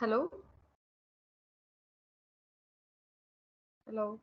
Hello? Hello?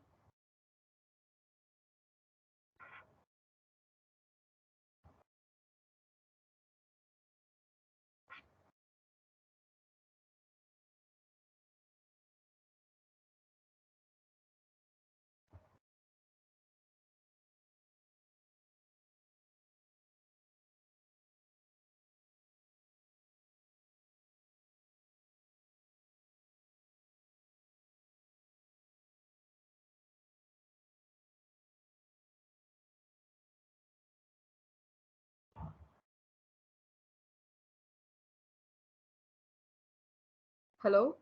Hello?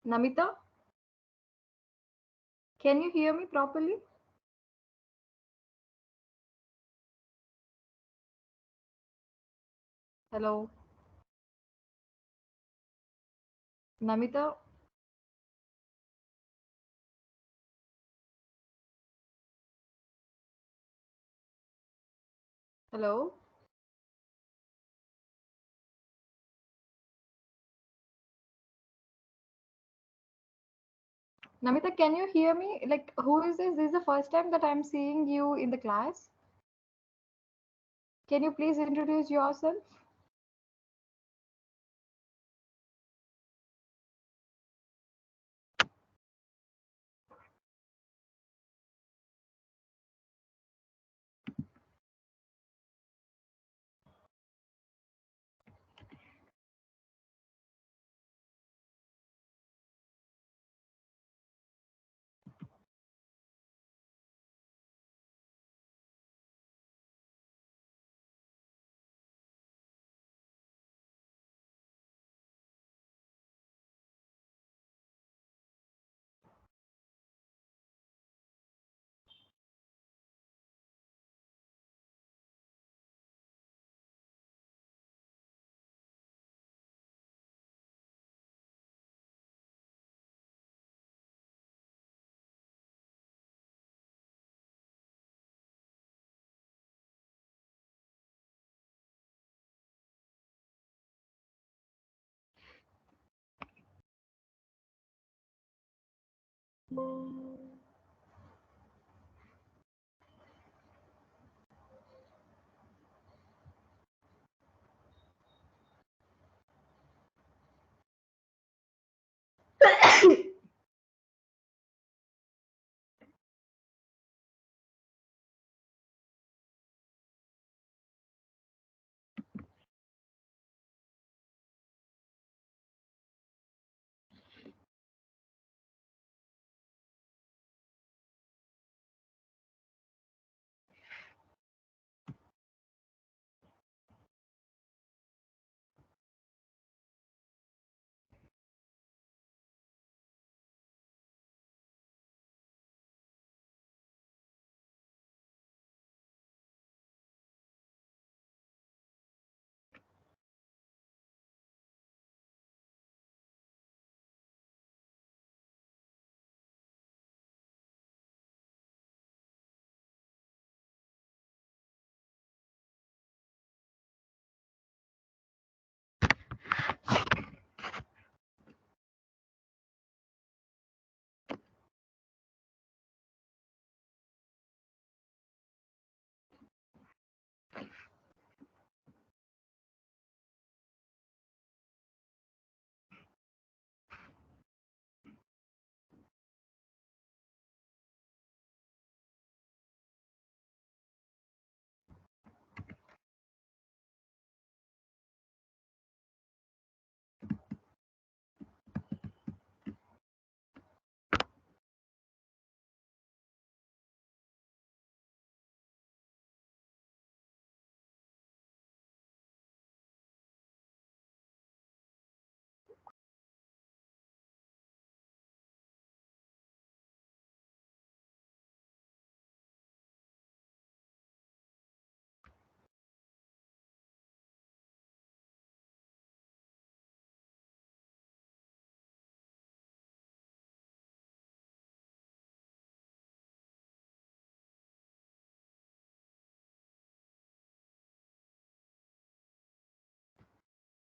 Namita? Can you hear me properly? Hello? Namita? Hello? Namita, can you hear me? Like, who is this? This is the first time that I'm seeing you in the class. Can you please introduce yourself?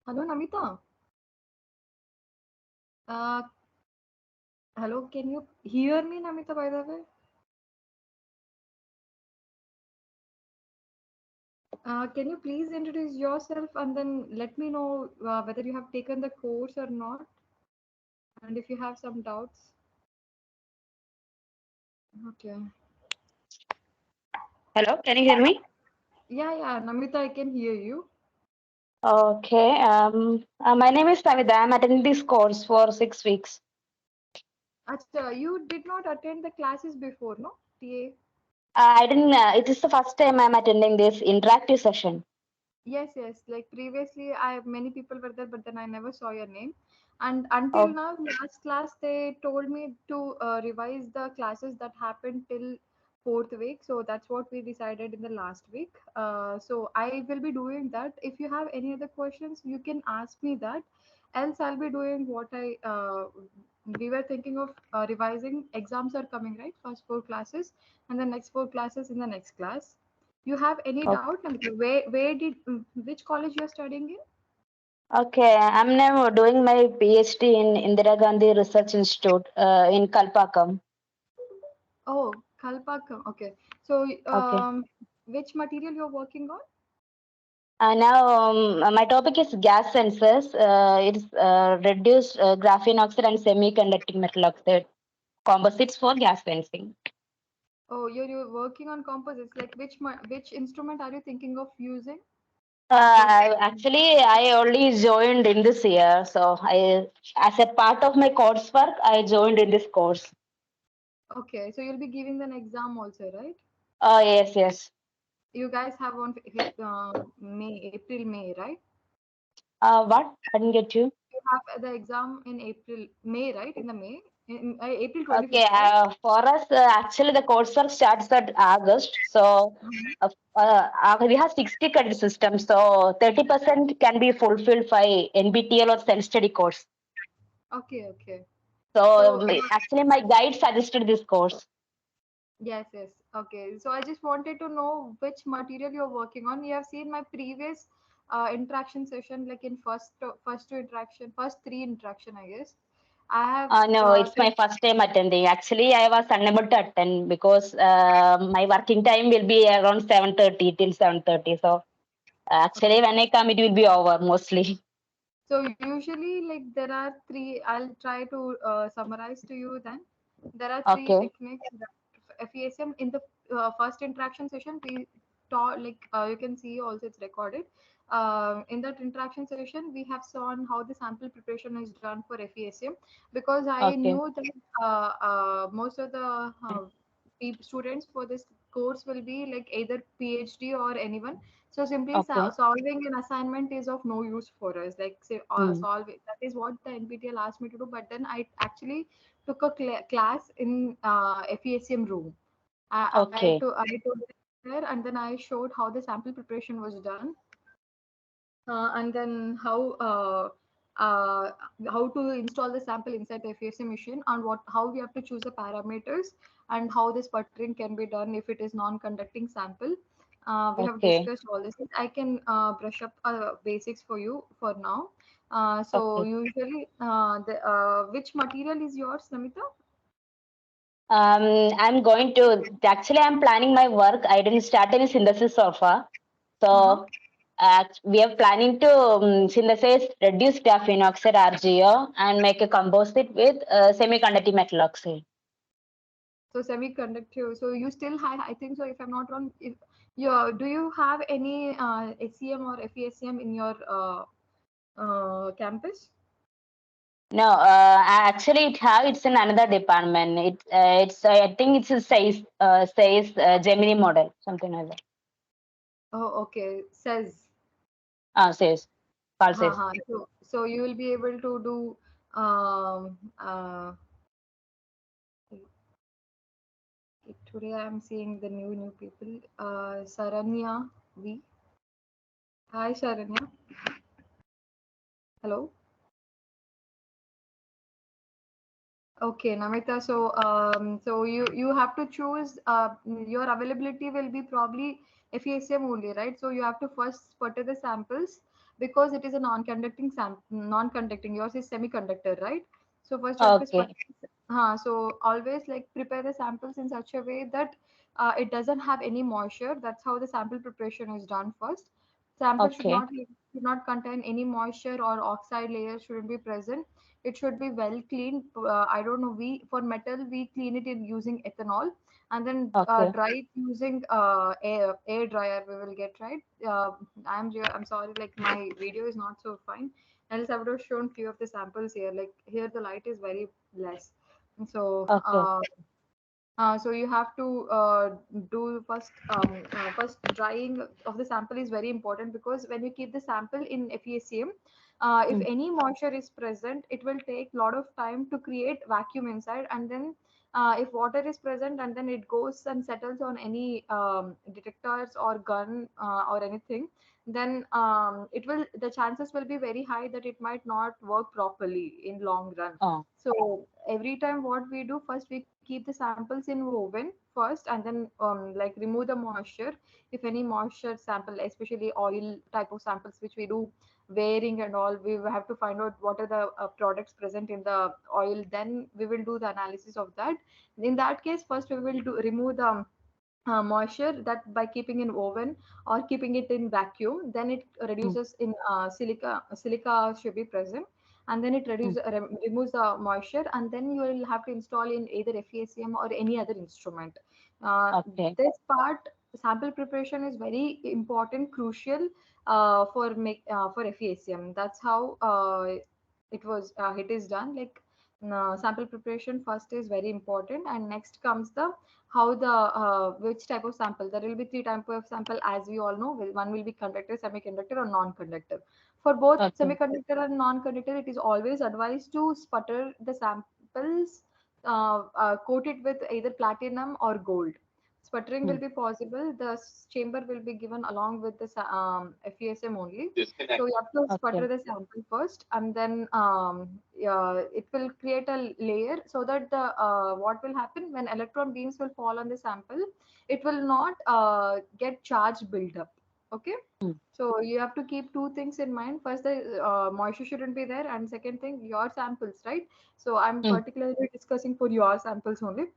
Hello, Namita. Uh, Hello, can you hear me, Namita, by the way? Can you please introduce yourself and then let me know whether you have taken the course or not, and if you have some doubts? Okay. Hello, can you hear me? Yeah, yeah, Namita, I can hear you. Okay. My name is Savida. I'm attending this course for 6 weeks. Acha, you did not attend the classes before, no? TA? I didn't. It is the first time I'm attending this interactive session. Yes, yes. Like previously, I many people were there, but then I never saw your name. And until Oh, now, last class they told me to revise the classes that happened till fourth week. So that's what we decided in the last week. So I will be doing that. If you have any other questions, you can ask me that. Else, I'll be doing what I we were thinking of revising. Exams are coming, right? First four classes, and the next four classes in the next class. You have any oh, doubt? Like, where did which college you're studying in? okay. I'm now doing my PhD in Indira Gandhi Research Institute in Kalpakam. Oh, Kalpakam. Okay. So, Okay. which material you're working on? Now my topic is gas sensors. It's reduced graphene oxide and semiconducting metal oxide composites for gas sensing. Oh, you're working on composites. Like, which instrument are you thinking of using for? Actually, I only joined in this year, so as a part of my coursework, I joined in this course. Okay, so you'll be giving an exam also, right? Oh, yes, yes. You guys have on April, May, right? What? I didn't get you. You have the exam in April, May, right? In the May, in April Okay, 25th, right? for us, actually, the coursework starts at August. So, we have 60 credit system. So, 30% can be fulfilled by NBTL or self-study course. Okay, okay. So, So, actually, my guide suggested this course. yes, yes. Okay. So I just wanted to know which material you're working on. You have seen my previous interaction session, like in first two interaction, first three interaction, I guess. I have No, it's my first time attending. Actually, I was unable to attend because my working time will be around 7:30 till 7:30. So actually, okay. when I come, it will be over mostly. So usually, like there are three. I'll try to summarize to you. Then there are three Okay, techniques that FESM in the first interaction session. We taught like you can see also it's recorded. In that interaction session, we have shown how the sample preparation is done for FESM because I okay, knew that most of the students for this course will be like either PhD or anyone, so simply okay. solving an assignment is of no use for us. Like say Hmm. solve it. That is what the NPTEL asked me to do. But then I actually took a class in FESM room. Okay, I took it there and then I showed how the sample preparation was done, and then uh, how to install the sample inside the FAC machine, and what how we have to choose the parameters, and how this sputtering can be done if it is non-conducting sample. We have okay, discussed all this. I can brush up basics for you for now. So okay. usually, which material is yours, Namita? I'm going to actually. I'm planning my work. I didn't start any synthesis so far. Uh-huh. So we are planning to synthesize reduced graphene oxide RGO and make a composite with semiconducting metal oxide. So semiconductor. So you still have, I think so. If I'm not wrong, if you do you have any SEM or FESM in your campus? No, actually, it's in another department. It's I think it's a says Gemini model, something like that. Oh, okay. Says. Says, Paul says. So you will be able to do um uh today I'm seeing the new people. Saranya V. Hi Saranya. Hello. Okay, Namita. So you have to choose. Your availability will be probably FESM only, right? So you have to first sputter the samples because it is a non-conducting. Yours is semiconductor, right? So first you have to Okay. sputter. So always like prepare the samples in such a way that it doesn't have any moisture. That's how the sample preparation is done first. Sample Okay. should not contain any moisture or oxide layer shouldn't be present. It should be well cleaned. I don't know. We for metal we clean it in using ethanol and then Okay. dry it using air dryer. We will get right. I'm sorry. Like my video is not so fine. Else I would have shown few of the samples here. Like here the light is very less. So Okay. so you have to do first drying of the sample is very important because when you keep the sample in FECM, if Mm. any moisture is present, it will take a lot of time to create vacuum inside, and then if water is present and then it goes and settles on any detectors or gun or anything, then the chances will be very high that it might not work properly in long run. Oh. So every time what we do first, we keep the samples in oven first and then like remove the moisture. If any moisture sample, especially oil type of samples which we do wearing and all, we will have to find out what are the products present in the oil, then we will do the analysis of that. In that case first we will remove the moisture that by keeping in oven or keeping it in vacuum, then it Mm. reduces in silica should be present, and then it Mm. removes the moisture, and then you will have to install in either FESM or any other instrument. uh, Okay. this part, sample preparation, is very important, crucial for FESM. That's how it is done. Like sample preparation first is very important, and next comes the how the which type of sample. There will be three type of sample, as we all know. One will be conductor, semiconductor, or non-conductor. For both Okay. semiconductor and non-conductor, it is always advised to sputter the samples, coat it with either platinum or gold. Sputtering will Mm. be possible. The chamber will be given along with the FESM only. So you have to Okay. sputter the sample first, and then it will create a layer so that the what will happen when electron beams will fall on the sample, it will not get charge build up. Okay. Mm. So you have to keep two things in mind. First, the moisture shouldn't be there, and second thing, your samples, right? So I'm Mm. particularly discussing for your samples only.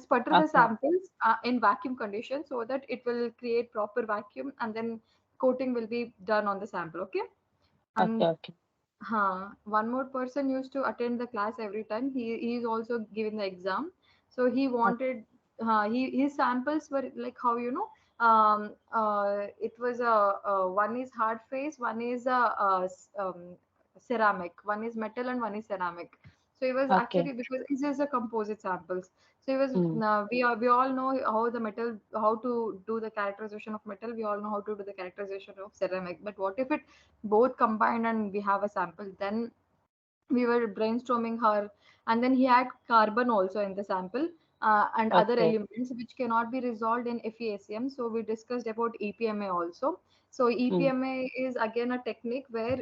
Sputter the Okay. samples in vacuum conditions so that it will create proper vacuum, and then coating will be done on the sample. Okay. Okay. And Okay. one more person used to attend the class every time. He is also giving the exam. So he wanted his samples were like how it was one is hard face, one is ceramic, one is metal, and one is ceramic. So it was Okay. actually because this is a composite samples. So it was Mm. we all know how the metal, how to do the characterization of metal. We all know how to do the characterization of ceramic. But what if it both combined and we have a sample? Then we were brainstorming her, and then he had carbon also in the sample, and other Okay. elements which cannot be resolved in FESM. So we discussed about EPMA also. So Mm. EPMA is again a technique where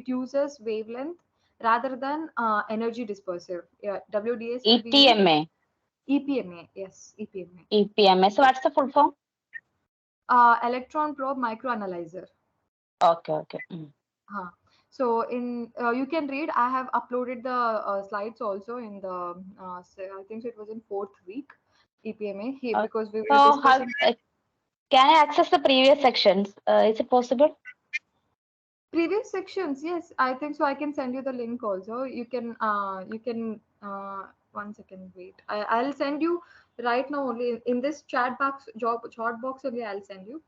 it uses wavelength rather than energy dispersive. Yeah, WDS will be used. ETMA. EPMA, yes, EPMA. EPMA. So what's the full form? Electron probe microanalyzer. Okay. Okay. Mm. Huh. So in you can read. I have uploaded the slides also in the. I think so it was in fourth week, EPMA here Uh, because we were so discussing can I access the previous sections? Is it possible? previous sections. Yes, I think so. I can send you the link also. You can. 1 second. Wait. I'll send you right now only in this chat box only. I'll send you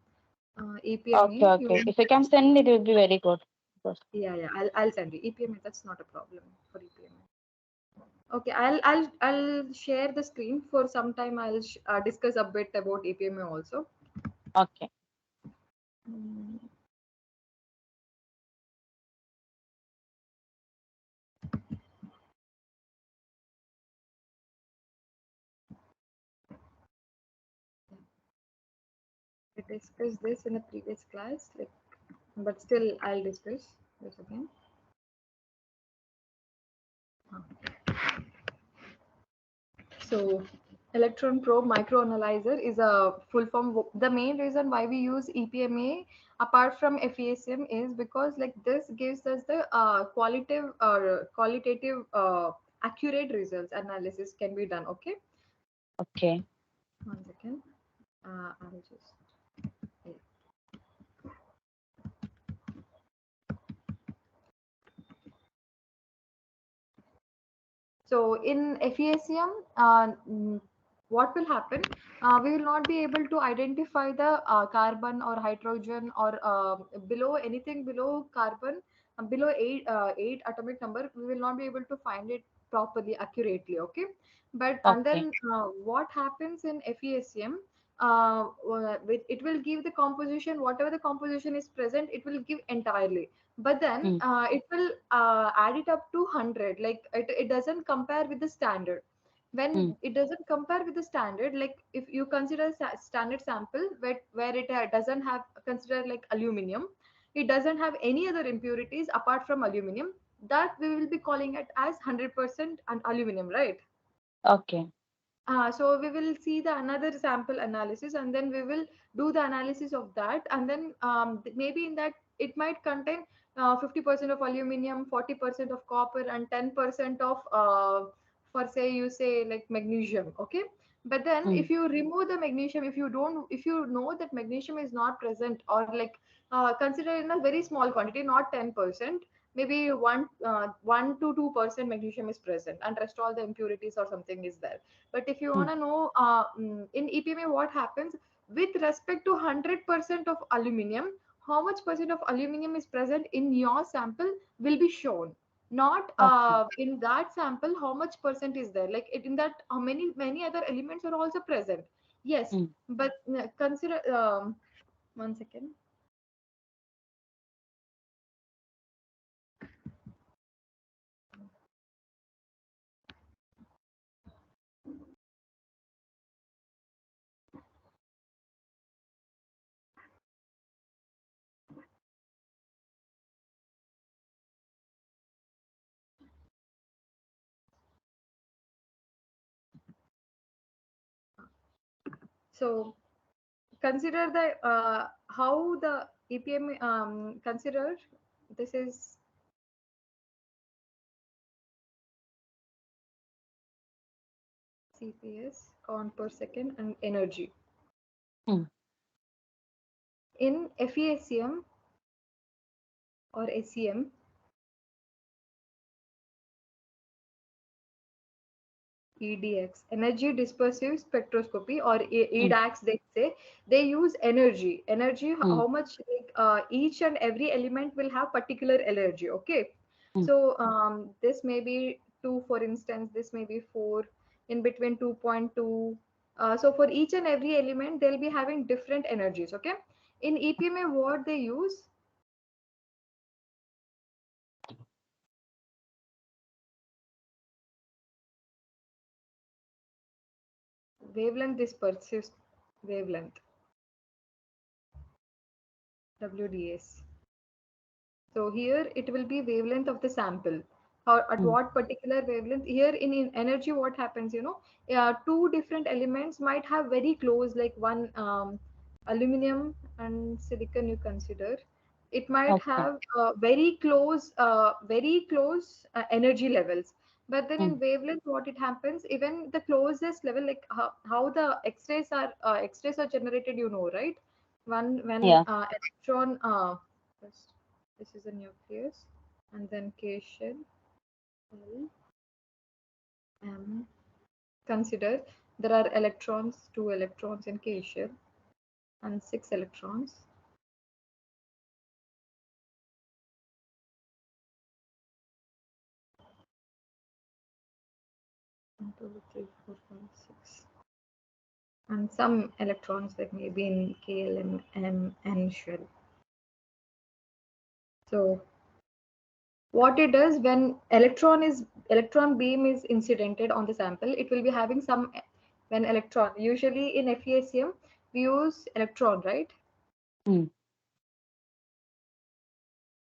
Okay. EPMA. Okay. If you can send it, it will be very good. Because- Yeah. I'll send you EPMA. That's not a problem for EPMA. Okay, I'll share the screen for some time. I'll discuss a bit about APMA also. Okay. Mm, We discussed this in the previous class, like, but still I'll discuss this again. Uh, So Electron probe microanalyzer is a full form. The main reason why we use EPMA apart from FESM is because like this gives us the qualitative accurate results analysis can be done. Okay, Okay. 1 second. I'll just. Yeah. So in FESM, what will happen? We will not be able to identify the carbon or hydrogen or below anything below carbon, below eight atomic number. We will not be able to find it properly, accurately. Okay, but and Okay. then what happens in FESM? It will give the composition, whatever the composition is present, it will give entirely, but then Mm. it will add it up to 100, like it doesn't compare with the standard. When Mm. it doesn't compare with the standard, like if you consider standard sample where it doesn't have, consider like aluminum, it doesn't have any other impurities apart from aluminum, that we will be calling it as 100% and aluminum, right? Okay. So we will see the another sample analysis, and then we will do the analysis of that, and then maybe in that it might contain 50% of aluminum, 40% of copper, and 10% of for say you say like magnesium. Okay, but then Mm. if you remove the magnesium, if you don't, if you know that magnesium is not present, or like consider in a very small quantity, not 10%, maybe 1 to 2% magnesium is present, and rest all the impurities or something is there. But if you want Mm. to know in EPMA what happens with respect to 100% of aluminum, how much percent of aluminum is present in your sample will be shown. Not Okay. in that sample how much percent is there. Like it, in that how many other elements are also present. Yes, Mm. but consider 1 second. So consider the how the EPM consider this is CPS, count per second, and energy. Mm. In FESM or SEM, EDX, energy dispersive spectroscopy, or Mm. EDAX, they say, they use energy. Energy, Mm. how much like each and every element will have particular energy. Okay, Mm. so this may be 2, for instance. This may be 4. In between 2.2. So for each and every element, they'll be having different energies. Okay, in EPMA, what they use wavelength dispersive wavelength, WDS. So here it will be wavelength of the sample. How, at Mm. what particular wavelength? Here in energy, what happens? Two different elements might have very close, like one aluminum and silicon. You consider it might Okay. have very close energy levels. But then Mm. in wavelength, what it happens? Even the closest level, like how the X-rays are generated, right? When Yeah. electron first, this is a nucleus, and then K shell, L, M. Consider there are electrons, 2 electrons in K shell, and 6 electrons. 1, 2, 3, 4, 5, 6. And some electrons like maybe in K, L, M, N shell. So what it does when electron beam is incidented on the sample, it will be having some, when electron, usually in FESM we use electron, right? Mm.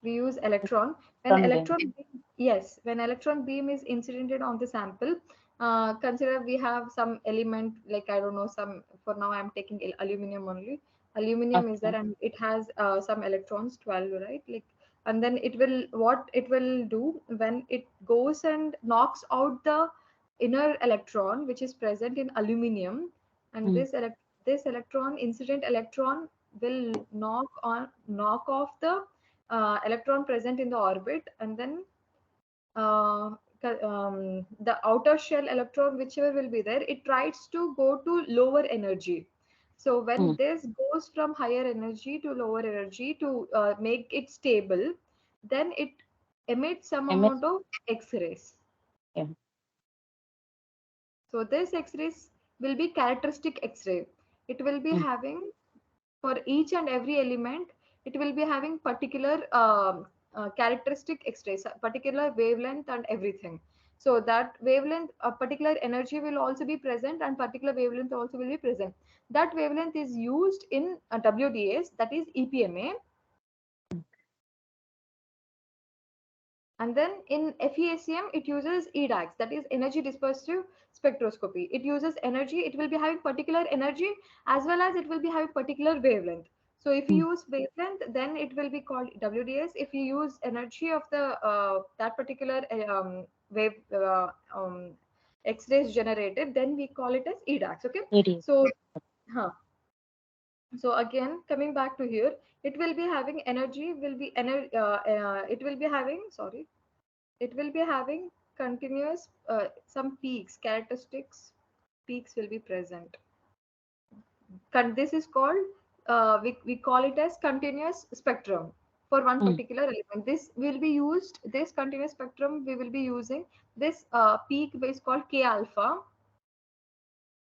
We use electron when From them. electron beam, yes, when electron beam is incidented on the sample, Consider we have some element, like I don't know, some, for now I'm taking aluminum only. Aluminum is there Okay. and it has some electrons, 12, right? Like, and then it will, what it will do when it goes and knocks out the inner electron which is present in aluminum, and Mm. this electron, incident electron, will knock off the electron present in the orbit, and then uh, the outer shell electron, whichever will be there, it tries to go to lower energy. So when Mm. this goes from higher energy to lower energy to make it stable, then it emits some MS. amount of X-rays. Yeah. So this X-rays will be characteristic X-ray. It will be Mm. having, for each and every element, it will be having particular characteristic X-rays, particular wavelength and everything. So that wavelength, a particular energy will also be present, and particular wavelength also will be present. That wavelength is used in WDS, that is EPMA. And then in FESM, it uses EDAX, that is energy dispersive spectroscopy. It uses energy, it will be having particular energy as well as it will be having particular wavelength. So if you Mm. use wavelength, then it will be called WDS. If you use energy of the that particular wave X-rays generated, then we call it as EDAX. Okay. It is. So, huh. So again, coming back to here, it will be having energy, will be it will be having, sorry, it will be having continuous some peaks, characteristics peaks will be present. This is called we call it as continuous spectrum for one Mm. particular element. This will be used, this continuous spectrum we will be using, this peak is called K alpha.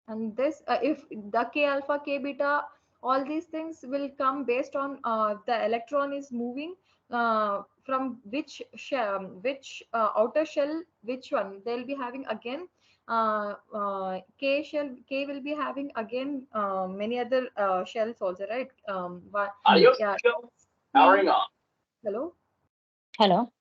And this if the K alpha, K beta, all these things will come based on the electron is moving from which outer shell, which one they'll be having again. K shell, K will be having again many other shells also, right? Mm. Yeah, P, hello, Hello.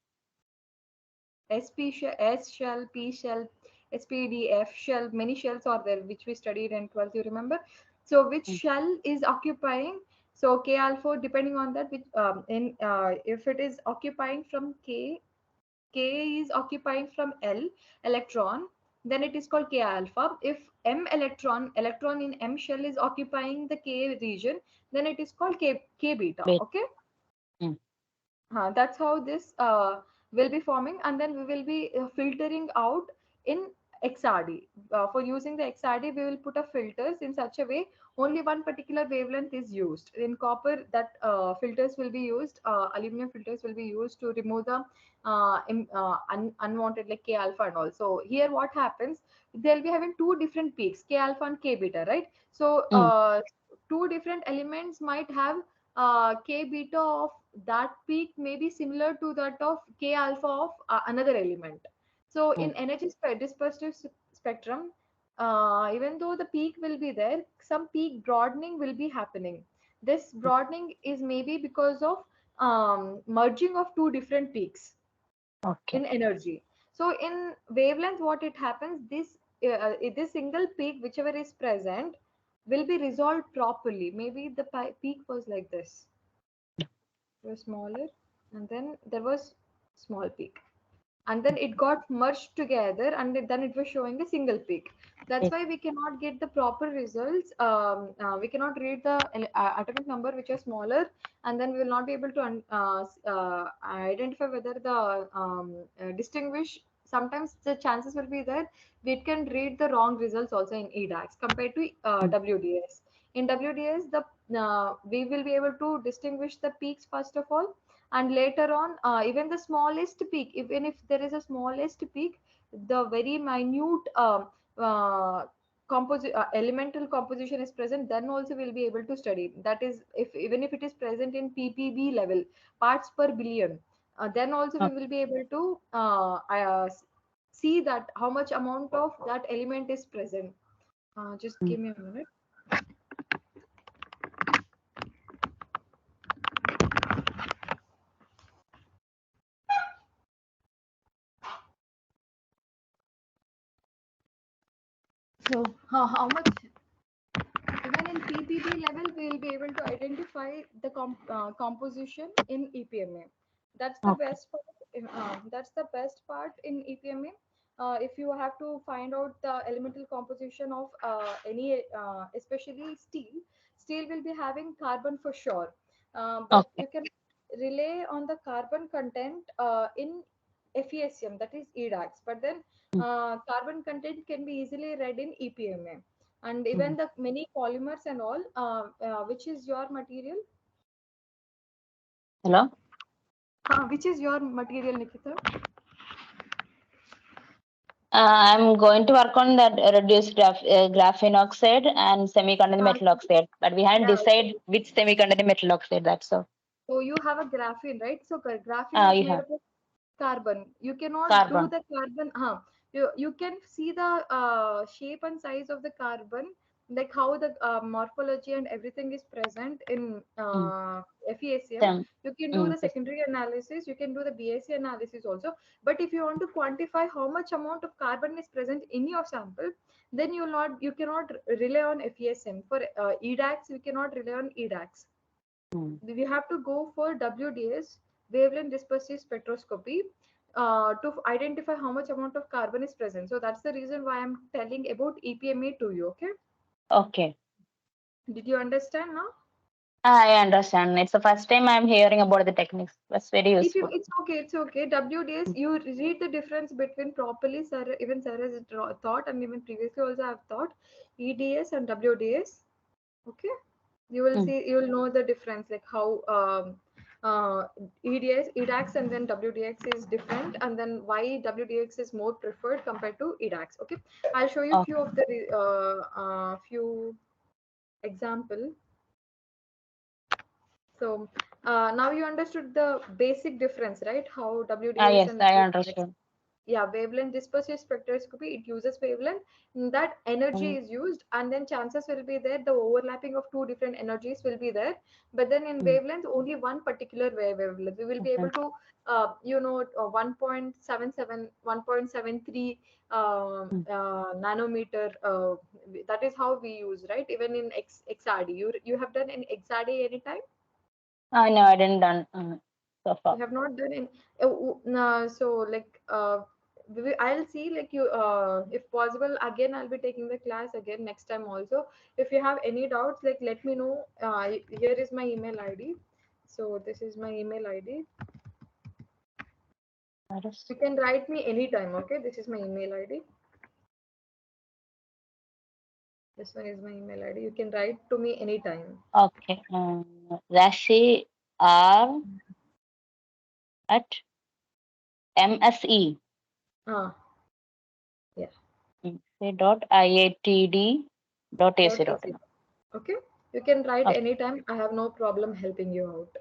SP shell, S shell, P shell, SPD, F shell, many shells are there, which we studied in 12th, you remember? So which Mm. shell is occupying? So K alpha, depending on that, which if it is occupying from K, K is occupying from L electron, then it is called K alpha. If M electron in M shell is occupying the K region, then it is called K beta. Wait. Okay. Mm. That's how this will be forming, and then we will be filtering out in XRD. For using the XRD, we will put a filters in such a way only one particular wavelength is used. In copper, that filters will be used, aluminum filters will be used to remove the unwanted, like K alpha and all. So here what happens, they'll be having two different peaks, K alpha and K beta, right? So Mm. two different elements might have K beta of that peak may be similar to that of K alpha of another element. So Mm. in energy dispersive spectrum, even though the peak will be there, some peak broadening will be happening. This broadening is maybe because of merging of two different peaks Okay. in energy. So in wavelength, what it happens, this single peak, whichever is present, will be resolved properly. Maybe the peak was like this, was smaller, and then there was small peak, and then it got merged together, and then it was showing a single peak. That's Yes. why we cannot get the proper results. We cannot read the atomic number which are smaller, and then we will not be able to identify whether the distinguish. Sometimes the chances will be that we can read the wrong results also in EDAX compared to Mm. WDS. In WDS, the we will be able to distinguish the peaks first of all, and later on even the smallest peak, even if there is a smallest peak, the very minute elemental composition is present, then also we'll be able to study. That is, if even if it is present in ppb level, parts per billion, then also we Okay. will be able to see that how much amount of that element is present. Just Mm. give me a minute. So how much, even in PPB level, we will be able to identify the composition in EPMA. That's the Okay. best part. That's the best part in EPMA. If you have to find out the elemental composition of any, especially steel, steel will be having carbon for sure, but Okay. you can rely on the carbon content in FeSM, that is EDAX. But then Mm, carbon content can be easily read in EPMA, and even mm. the many polymers and all. Which is your material? Hello. Which is your material, Nikita? I'm going to work on that reduced graphene oxide and semiconductor Uh, metal oxide, but we haven't yeah. decided which semiconductor metal oxide. That's all. So you have a graphene, right? So graphene is You made have up of carbon. You cannot do carbon. the carbon. You can see the shape and size of the carbon, like how the morphology and everything is present in Mm. FESM. Sem. You can do Mm. the secondary analysis. You can do the BAC analysis also. But if you want to quantify how much amount of carbon is present in your sample, then you cannot rely on FESM. For EDAX, you cannot rely on EDAX. Mm. We have to go for WDS, wavelength dispersive spectroscopy, to identify how much amount of carbon is present. So that's the reason why I'm telling about EPMA to you. Okay, Okay. did you understand now? I understand. It's the first time I'm hearing about the techniques. That's very If you, useful. it's okay. WDS, Mm. you read the difference between properly. Sir, even Sir has thought, and even previously also I've thought EDS and WDS. Okay, you will Mm. see, you will know the difference, like how EDAX and then WDX is different, and then why WDX is more preferred compared to EDAX. Okay, I'll show you Oh, few of the few example. So now you understood the basic difference, right? How WDS yes, and I EDAX. understood. Yeah, wavelength dispersive spectroscopy, it uses wavelength, that energy Mm. is used, and then chances will be there, the overlapping of two different energies will be there. But then in Mm. wavelength, only one particular wavelength we will be able Okay. to 1.77, 1.73 Mm. nanometer. That is how we use, right? Even in XRD, you have done in XRD anytime? No, I didn't done so You far. have not done in so like I'll see, like you, if possible, again I'll be taking the class again next time also. If you have any doubts, like let me know. Here is my email ID. So this is my email ID. That is- You can write me anytime. Okay, this is my email ID. This one is my email ID. You can write to me anytime. Okay. Rashi R at MSE. Ah, yeah. Dot IATD dot AC Dot dot AC. in. Okay, you can write Okay. anytime. I have no problem helping you out.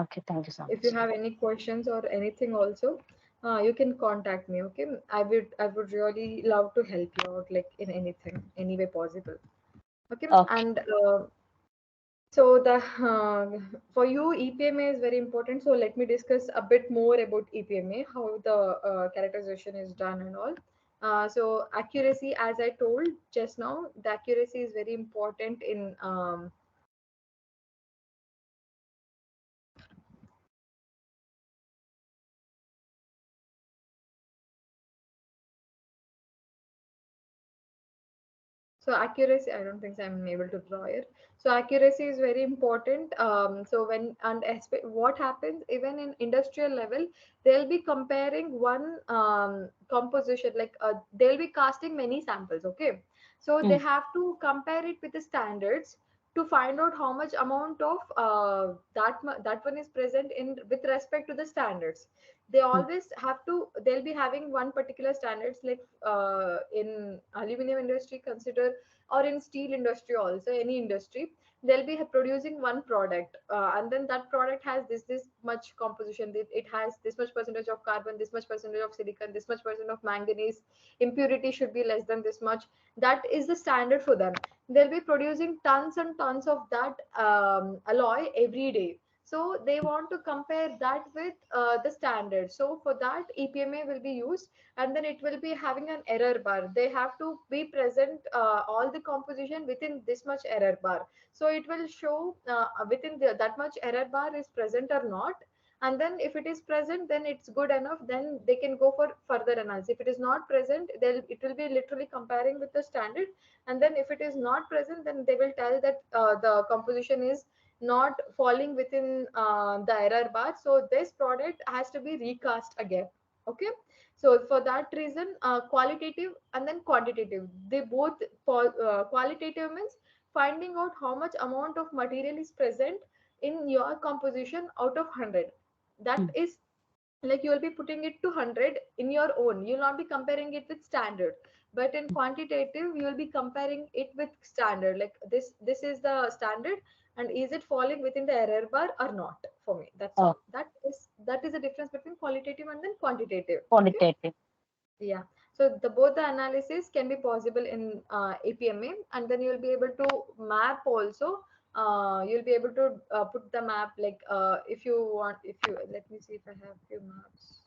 Okay. Thank you so If you much. have any questions or anything also, you can contact me. Okay, I would really love to help you out, like in anything, any way possible. Okay, Okay. and so the for you EPMA is very important. So let me discuss a bit more about EPMA, how the characterization is done and all. So accuracy, as I told just now, the accuracy is very important in So accuracy, I don't think I'm able to draw it. So accuracy is very important. So what happens even in industrial level, they'll be comparing one composition, like they'll be casting many samples. Okay, so they Mm. have to compare it with the standards to find out how much amount of that one is present in with respect to the standards. They Mm. always have to, they'll be having one particular standards, like in aluminum industry, consider, or in steel industry also, any industry, they'll be producing one product, and then that product has this much composition, it has this much percentage of carbon, this much percentage of silicon, this much percent of manganese, impurity should be less than this much. That is the standard for them. They'll be producing tons and tons of that alloy every day. So they want to compare that with the standard. So for that, EPMA will be used, and then it will be having an error bar. They have to be present all the composition within this much error bar. So it will show within that much error bar is present or not. And then if it is present, then it's good enough. Then they can go for further analysis. If it is not present, they'll it will be literally comparing with the standard. And then if it is not present, then they will tell that the composition is not falling within the error bar, so this product has to be recast again. Okay, so for that reason, qualitative and then quantitative, they both qualitative means finding out how much amount of material is present in your composition out of 100. That Mm. is like you will be putting it to 100 in your own, you'll not be comparing it with standard. But in quantitative, you will be comparing it with standard, like this is the standard, and is it falling within the error bar or not. For me, that's all. Oh, That is the difference between qualitative and then quantitative. Okay. quantitative. Yeah, so the both the analysis can be possible in APMA, and then you'll be able to map also. You'll be able to put the map, like if you want, if you let me see if I have few maps.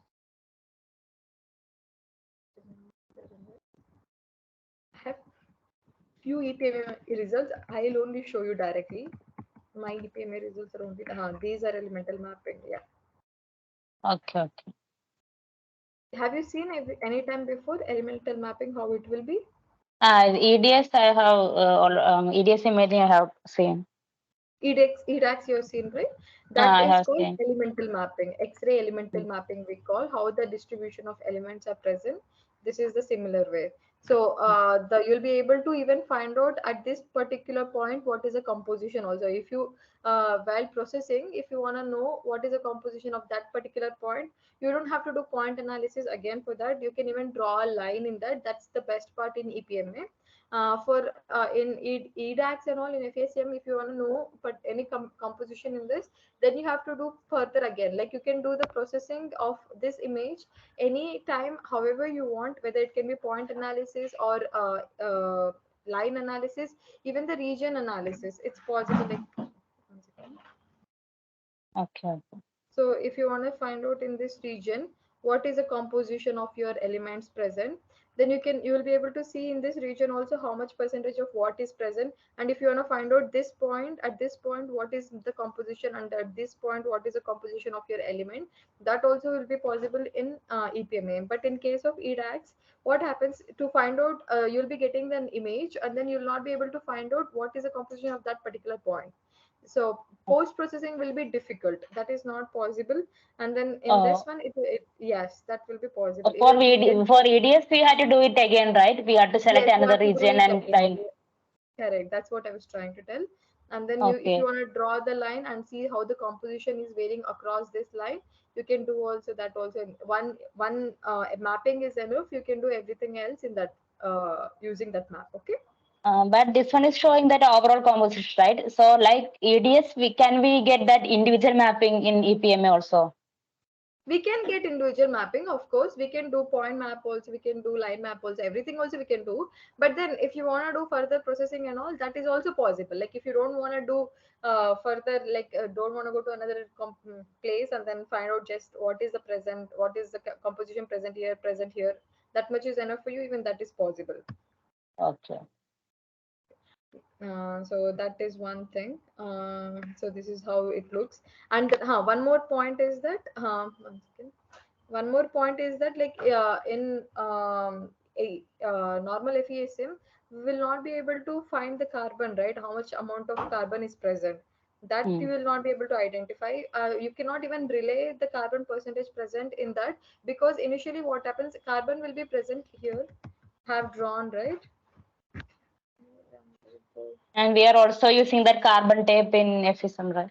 I have few EPMA results. I'll only show you directly. My EPMA results are only these are elemental mapping. Yeah. Okay, okay. Have you seen any time before elemental mapping how it will be? EDS I have EDS imaging I have seen. EDAX you have seen, right? That I is have called seen. elemental mapping, X-ray elemental Mm. mapping we call, how the distribution of elements are present. This is the similar way. So you'll be able to even find out at this particular point what is the composition also. If you while processing, if you want to know what is the composition of that particular point, you don't have to do point analysis again for that. You can even draw a line in that. That's the best part in EPMA. For in EDAX and all in FACM, if you want to know but any composition in this, then you have to do further again. Like you can do the processing of this image any time, however you want, whether it can be point analysis or line analysis, even the region analysis. It's possible. Like, one second. Okay, okay. So if you want to find out in this region what is the composition of your elements present, then you will be able to see in this region also how much percentage of what is present. And if you want to find out this point, at this point what is the composition, and at this point what is the composition of your element, that also will be possible in EPMA. But in case of EDAX, what happens to find out, you'll be getting an image and then you'll not be able to find out what is the composition of that particular point. So post processing will be difficult, that is not possible. And then in Uh, this one, yes, that will be possible. for Even we can, for EDS we had to do it again, right? We had to select yes, you another have to do region it and again. try. Correct, that's what I was trying to tell. And then you, if you Okay. want to draw the line and see how the composition is varying across this line, you can do also that also. One mapping is enough, you can do everything else in that using that map. Okay. But this one is showing that overall composition, right? So like EDS, we get that individual mapping in EPMA also. We can get individual mapping, of course. We can do point map also, we can do line map also, everything also we can do. But then if you want to do further processing and all, that is also possible. Like if you don't want to do further, like don't want to go to another place and then find out just what is the present, what is the composition present here, that much is enough for you, even that is possible. Okay. So that is one thing. So this is how it looks. And one more point is that one second. One more point is that like in a normal FESM, we will not be able to find the carbon, right? How much amount of carbon is present, that you Hmm. will not be able to identify. You cannot even relay the carbon percentage present in that, because initially what happens, carbon will be present here, have drawn, right? And we are also using that carbon tape in FSM, right?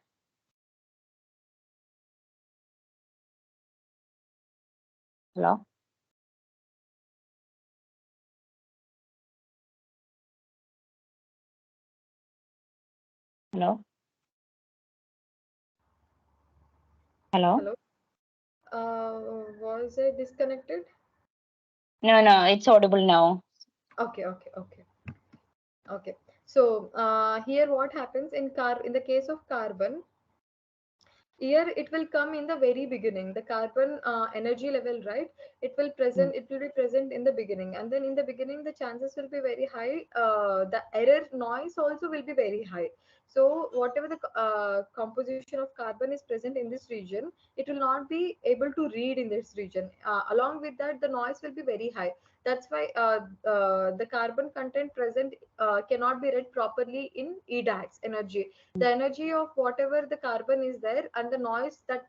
Hello? Hello? Hello? Hello. Was I disconnected? No, no, it's audible now. Okay, okay, okay, okay. So here what happens in the case of carbon, Here it will come in the very beginning, the carbon energy level, right? Mm. It will be present in the beginning, and then in the beginning the chances will be very high. The error noise also will be very high. So whatever the composition of carbon is present in this region, it will not be able to read in this region. Along with that, the noise will be very high. That's why the carbon content present cannot be read properly in EDAX energy. The energy of whatever the carbon is there and the noise that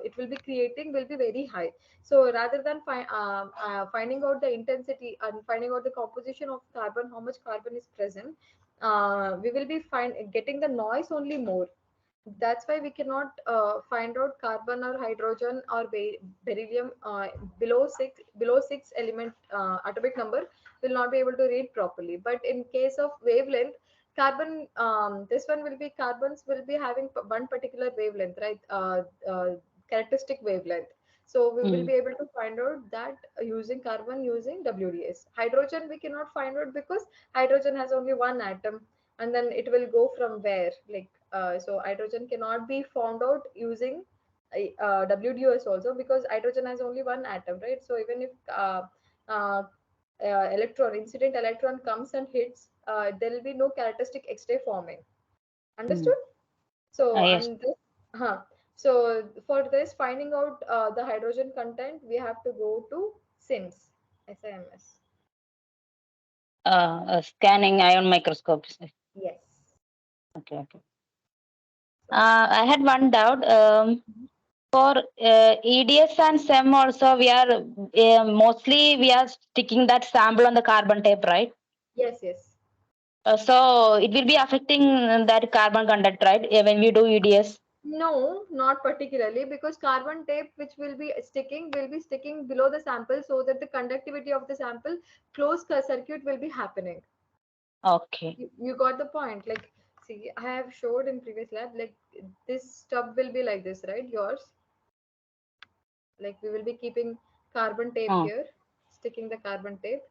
it will be creating will be very high. So rather than finding out the intensity and finding out the composition of carbon, how much carbon is present, we will be getting the noise only more. That's why we cannot find out carbon or hydrogen or beryllium below six element atomic number will not be able to read properly. But in case of wavelength, carbon this one will be carbons will be having one particular wavelength, right? Characteristic wavelength. So we will Mm. be able to find out that using carbon, using WDS. Hydrogen we cannot find out because hydrogen has only one atom, and then it will go from where, like so hydrogen cannot be found out using WDS also, because hydrogen has only one atom, right? So even if uh, electron incident electron comes and hits, there will be no characteristic X-ray forming. Mm. Understood? So Yes. and this, so for this finding out the hydrogen content, we have to go to SIMS, SIMS. Scanning ion microscopes. Yes. Okay, okay. So I had one doubt. For EDS and SEM also, we are mostly we are sticking that sample on the carbon tape, right? yes, yes. So it will be affecting that carbon content, right? When we do EDS. No, not particularly, because carbon tape which will be sticking below the sample, so that the conductivity of the sample closed circuit will be happening. Okay. You got the point. Like, see, I have showed in previous lab, like this stub will be like this, right? Yours, like we will be keeping carbon tape Hmm. here, sticking the carbon tape,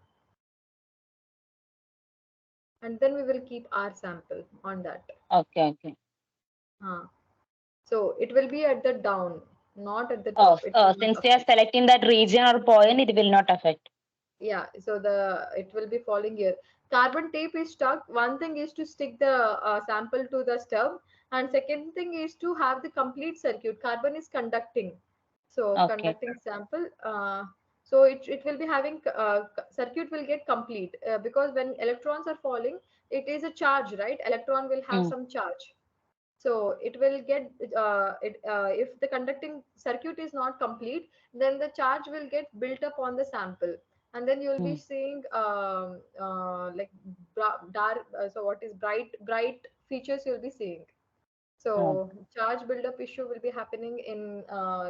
and then we will keep our sample on that. Okay, okay. Uh, so it will be at the down, not at the Oh, top. It will not since we are affect. selecting that region or point, it will not affect. Yeah, so the it will be falling here. Carbon tape is stuck. One thing is to stick the sample to the stub, and second thing is to have the complete circuit. Carbon is conducting, so Okay. conducting sample. So it will be having circuit will get complete, because when electrons are falling, it is a charge, right? Electron will have Mm, some charge, so it will get if the conducting circuit is not complete, then the charge will get built up on the sample, and then you will be mm, seeing like dark, so what is bright features you'll be seeing. oh, So charge buildup issue will be happening in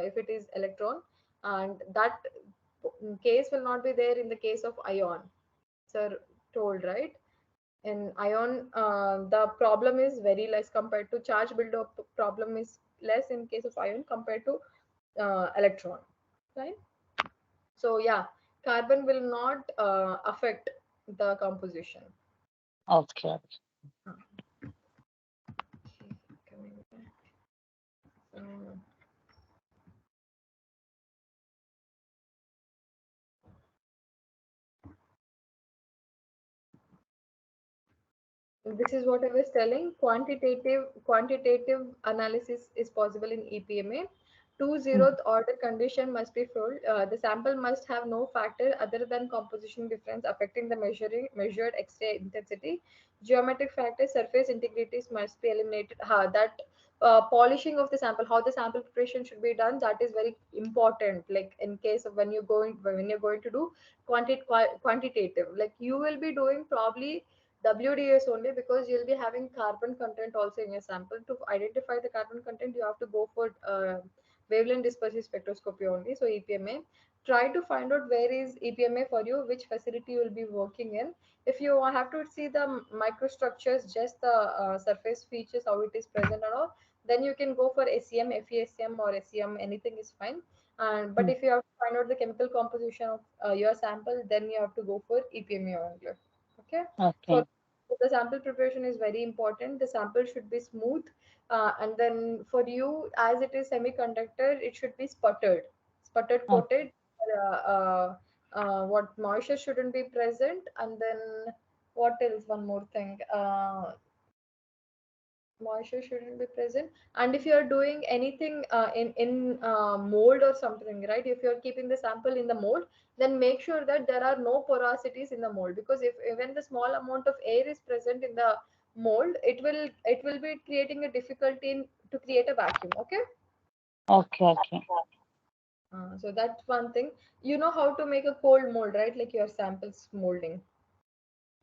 if it is electron, and that case will not be there in the case of ion, sir told, right? In ion, the problem is very less compared to charge buildup. Problem is less in case of ion compared to electron, right? So yeah, carbon will not affect the composition. okay. Okay, coming back. So this is what I was telling. Quantitative analysis is possible in EPMA. Two Mm, zeroth order condition must be filled. The sample must have no factor other than composition difference affecting the measured X-ray intensity. Geometric factors, surface integrities must be eliminated. That polishing of the sample, how the sample preparation should be done, that is very important. Like in case of when you're going to do quantitative, like you will be doing probably WDS only, because you'll be having carbon content also in your sample. To identify the carbon content, you have to go for wavelength dispersive spectroscopy only. So EPMA. Try to find out where is EPMA for you, which facility you will be working in. If you have to see the microstructures, just the surface features, how it is present and all, then you can go for SEM, FESM or SEM, anything is fine. And but mm, if you have to find out the chemical composition of your sample, then you have to go for EPMA only. Okay. For okay. So the sample preparation is very important. The sample should be smooth, and then for you, as it is semiconductor, it should be sputtered Oh, coated. Uh, uh, what moisture shouldn't be present, and then what else? One more thing. Moisture shouldn't be present, and if you are doing anything in mold or something, right, if you are keeping the sample in the mold, then make sure that there are no porosities in the mold, because if even the small amount of air is present in the mold, it will be creating a difficulty to create a vacuum. Okay. okay, okay. So that's one thing. You know how to make a cold mold, right? Like your samples molding.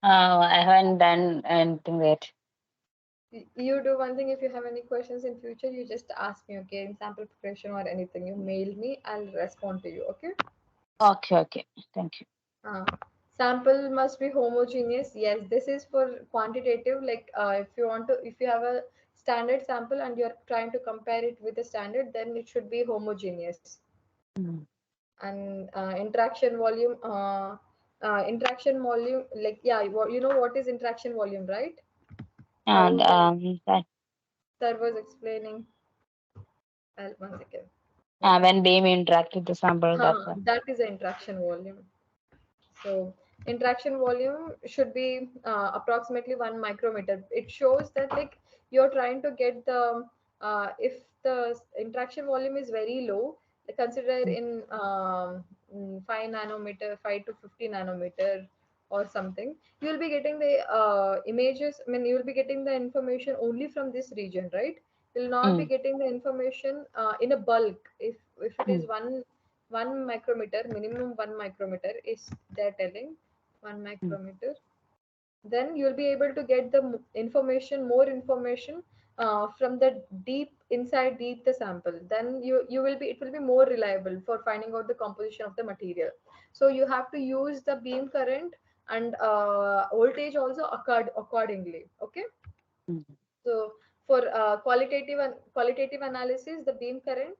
I haven't done anything yet. You do one thing. If you have any questions in future, you just ask me, okay, in sample preparation or anything, you mail me, I'll respond to you. Okay. Okay, okay. Thank you. uh, Sample must be homogeneous. Yes, this is for quantitative. Like if you have a standard sample and you're trying to compare it with the standard, then it should be homogeneous. Mm. And interaction volume, like, yeah, you know what is interaction volume, right? And How the that, sir was explaining. One second. when beam interact with the sample, that one. That is the interaction volume. So interaction volume should be approximately 1 micrometer. It shows that, like, you're trying to get the if the interaction volume is very low, consider Mm. in 5 nanometer, 5 to 50 nanometer or something, you will be getting the images. I mean, you will be getting the information only from this region, right? You will not be Mm. getting the information in a bulk. If it is Mm. one micrometer, minimum 1 micrometer is they're telling, one Mm. micrometer, then you'll be able to get the more information from the deep the sample. Then you will be it will be more reliable for finding out the composition of the material. So you have to use the beam current and voltage also accordingly. Okay. Mm. So for qualitative analysis, the beam current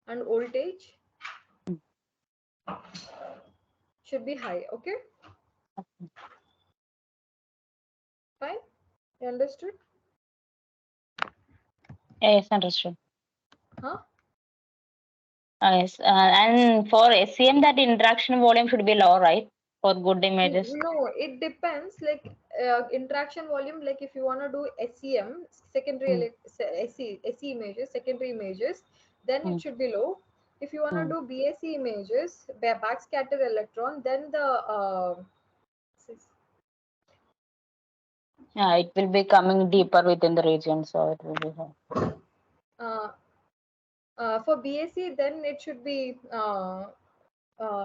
and voltage should be high. Okay. Fine. You understood? Yes, understood. Huh? Yes, and for SEM, that interaction volume should be low, right? For good images. No, it depends. Like interaction volume, like if you want to do SEM, secondary Mm. SE images, secondary images, then it Mm. should be low. If you want to Mm. do BSE images, backscatter electron, then the Yeah, it will be coming deeper within the region, so it will be high. uh, for BSE, then it should be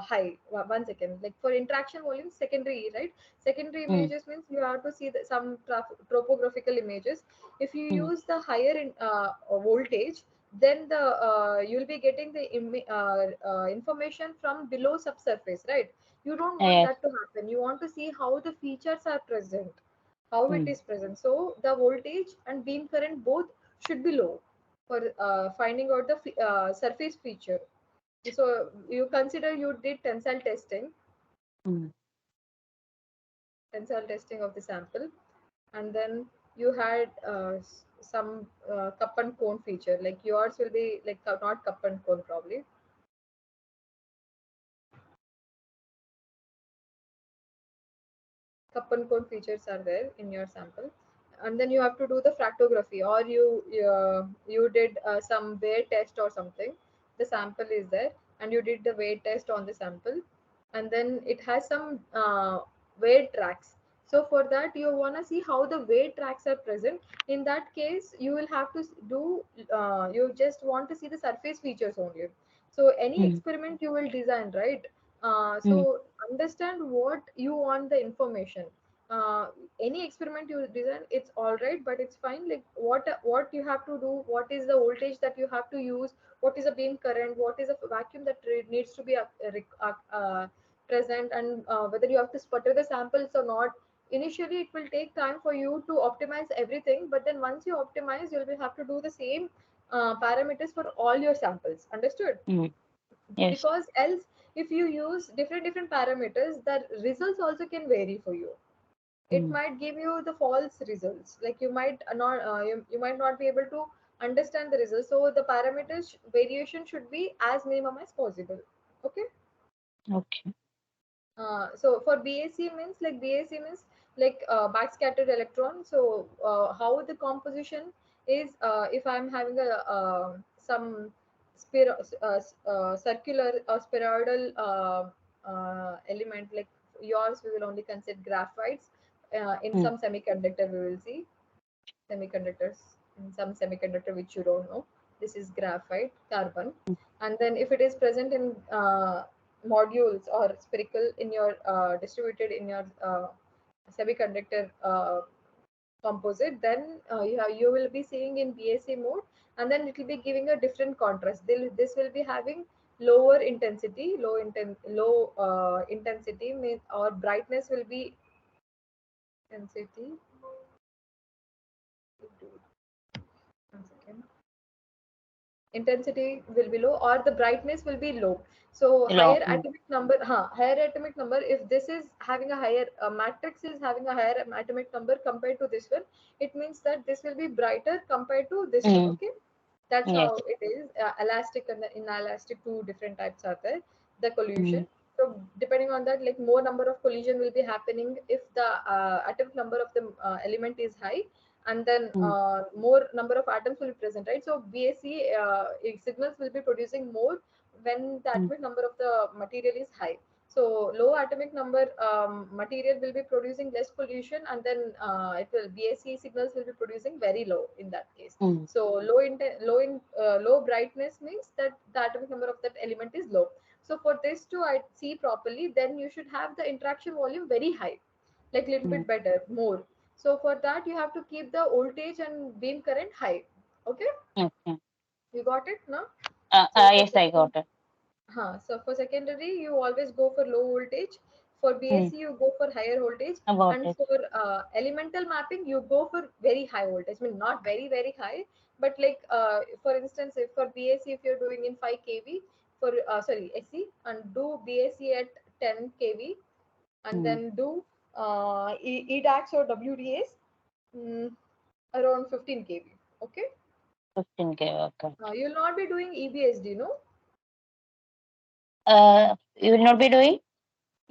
high. One second. Like for interaction volume, secondary, right? Secondary Mm. images means you have to see some topographical images. If you Mm. use the higher voltage, then you'll be getting the information from below subsurface, right? You don't want Yes. that to happen. You want to see how the features are present, how it Mm. is present. So the voltage and beam current both should be low for finding out the surface feature. So you consider you did Mm. tensile testing of the sample, and then you had some cup and cone feature. Like yours will be like not cup and cone probably. Cup and cone features are there in your sample, and then you have to do the fractography, or you did some weight test or something. The sample is there, and you did the weight test on the sample, and then it has some weight tracks. So for that, you want to see how the weight tracks are present. In that case, you will have to do you just want to see the surface features only. So any Mm. experiment you will design, right? Mm. So understand what you want the information. uh, any experiment you design, it's all right, but it's fine. Like what you have to do, what is the voltage that you have to use, what is a beam current, what is a vacuum that needs to be present, and whether you have to sputter the samples or not. Initially it will take time for you to optimize everything, but then once you optimize, you'll have to do the same parameters for all your samples. Understood? Mm. Yes. Because else if you use different parameters, the results also can vary for you. It Mm. might give you the false results, like you might not you might not be able to understand the results. So the parameters variation should be as minimum as possible. Okay. Okay. So for BAC means like backscattered electron. So how the composition is, if I'm having a some circular or spheroidal element like yours, we will only consider graphites. In Mm. some semiconductor, we will see semiconductors in some semiconductor which you don't know. This is graphite, carbon. And then if it is present in modules or spherical in your distributed in your semiconductor composite, then you will be seeing in BAC mode, and then it will be giving a different contrast. This will be having lower intensity, low intensity or brightness will be intensity. One second. Intensity will be low or the brightness will be low. So Hello. higher atomic number, higher atomic number, if this is having a higher matrix is having a higher atomic number compared to this one, it means that this will be brighter compared to this one. Mm. Okay. That's Yes. how it is. Elastic and inelastic, two different types are there. The Mm. collision. So depending on that, like more number of collision will be happening if the atomic number of the element is high, and then Mm. more number of atoms will be present, right? So BAC signals will be producing more when the Mm. atomic number of the material is high. So low atomic number material will be producing less pollution, and then it will BAC signals will be producing very low in that case. Mm. So low brightness means that the atomic number of that element is low. So for this to I see properly, then you should have the interaction volume very high, like little Mm. bit better, more. So for that you have to keep the voltage and beam current high. Okay, Okay. you got it now. So for Yes, I got it. so for secondary, you always go for low voltage. For Mm. BSc, you go for higher voltage, I got and it. for elemental mapping, you go for very high voltage. I mean, not very high, but like for instance, if for BSc, if you're doing in 5 kV for SC, and do BSc at 10 kV, and Mm. then do EDAX or WDAs around 15 kV. Okay, 15K. Okay. you'll not be doing EBSD, no? You will not be doing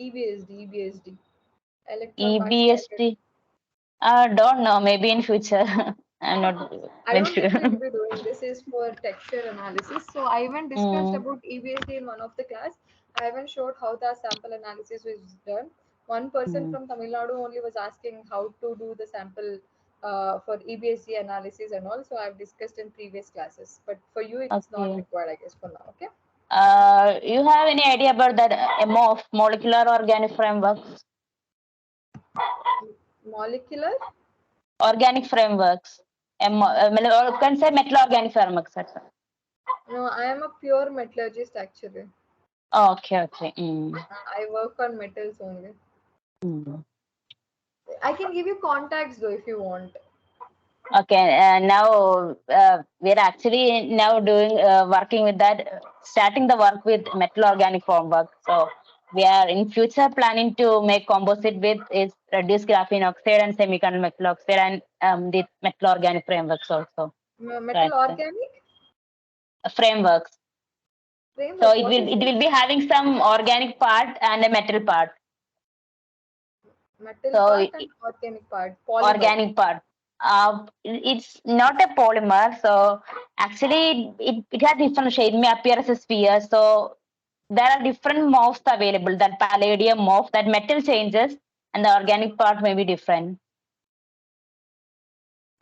EBSD, electron backscatter. EBST? Don't know. Maybe in future. I'm not I very don't sure. think so you'll be doing this is for texture analysis. So I even discussed Mm. about EBSD in one of the class. I even showed how the sample analysis was done. One person Mm. from Tamil Nadu only was asking how to do the sample for EBSD analysis and all. So I've discussed in previous classes. But for you, it's not Okay. required, I guess, for now. Okay. You have any idea about that MOF, molecular organic frameworks? Molecular? Organic frameworks. Or you can say metal organic frameworks. That's all. No, I am a pure metallurgist actually. Okay, okay. Mm. I work on metals only. Mm. I can give you contacts though if you want. Okay, now we're actually now doing working with that, starting the work with metal organic framework. So we are in future planning to make composite with is reduced graphene oxide and semiconductor metal oxide and the metal organic frameworks also. Metal Right, sir. organic Frameworks. So framework. What is it it? will be having some organic part and a metal part. Metal So part and organic part. Polymer. organic part. It's not a polymer, so actually it has different shade. It may appear as a sphere. So there are different MOFs available. That palladium MOF, that metal changes, and the organic part may be different.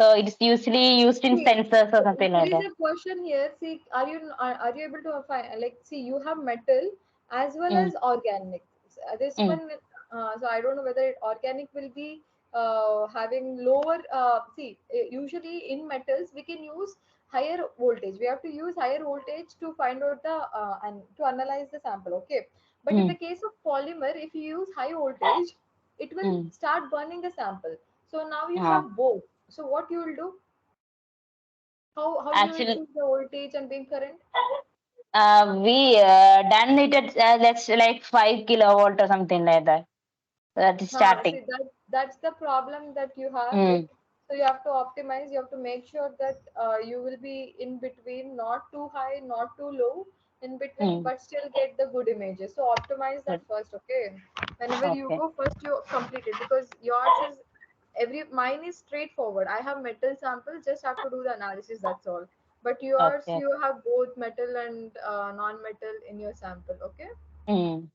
So it's usually used in See, sensors or something there like is that. a question here. See, are you able to find, like, see, you have metal as well Mm, as organic. This mm, one, so I don't know whether organic will be having lower. See, usually in metals we can use higher voltage. We have to use higher voltage to find out the and to analyze the sample. Okay, but in the mm, case of polymer, if you use high voltage, it will mm. start burning the sample. So now you Uh, have both. So what you will do? How you will actually, choose the voltage and beam current? We done it at that's like 5 kilovolt or something like that. That is See, static. that's the problem that you have. Mm, Like, so you have to optimize. You have to make sure that you will be in between, not too high, not too low, in between, mm, but still get the good images. So optimize that good. first. Okay. Whenever you Okay. go first, you complete it because yours is every mine is straightforward. I have metal sample, just have to do the analysis. That's all. But yours, Okay. you have both metal and non-metal in your sample. Okay. Mm.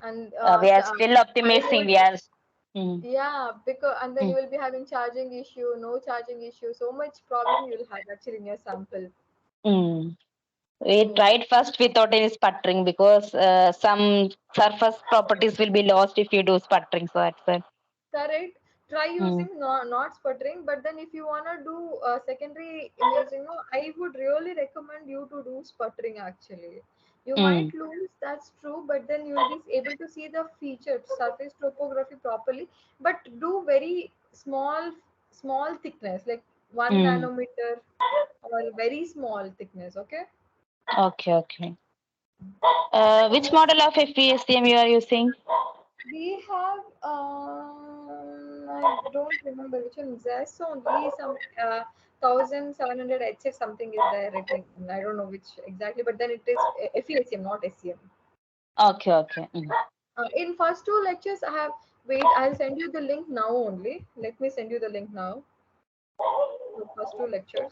And We are still high optimizing. We voltage. are. Mm, Yeah, because and then mm, you will be having charging issue, no charging issue, so much problem you'll have actually in your sample. mm. We So tried first without any sputtering because some surface properties will be lost if you do sputtering. So that's it. correct. Try Mm, using not sputtering, but then if you wanna do secondary imaging, no, I would really recommend you to do sputtering actually. You might mm, lose, that's true, but then you'll be able to see the featured surface topography properly. But do very small thickness, like one mm. nanometer or very small thickness. Okay. Okay. Okay. Which model of FPSCM you are using? We have, I don't remember which one. There's only some 1700 HF something is there written. I don't know which exactly, but then it is FESM, not SCM. Okay. Okay. Mm. In first two lectures, I have. Wait, I'll send you the link now only. Let me send you the link now. The first two lectures.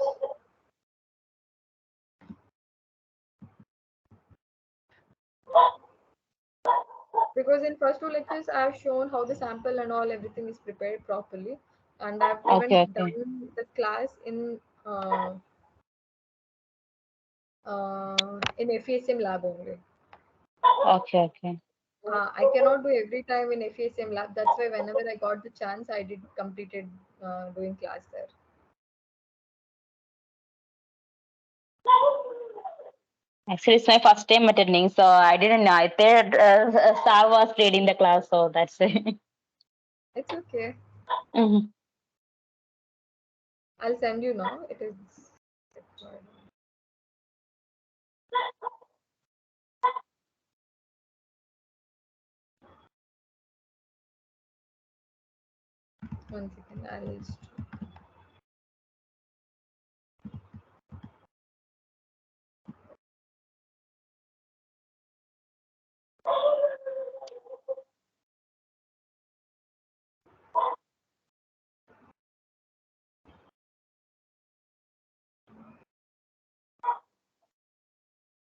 Because in first two lectures I have shown how the sample and all everything is prepared properly, and I've even Okay. Okay. done the class in FESM lab only. Okay. Okay. I cannot do every time in FESM lab. That's why whenever I got the chance, I did completed doing class there. Actually, it's my first time attending, so I didn't know. I thought Star was leading the class, so that's it. It's okay. Mhm. I'll send you now. It is. One second. I'll.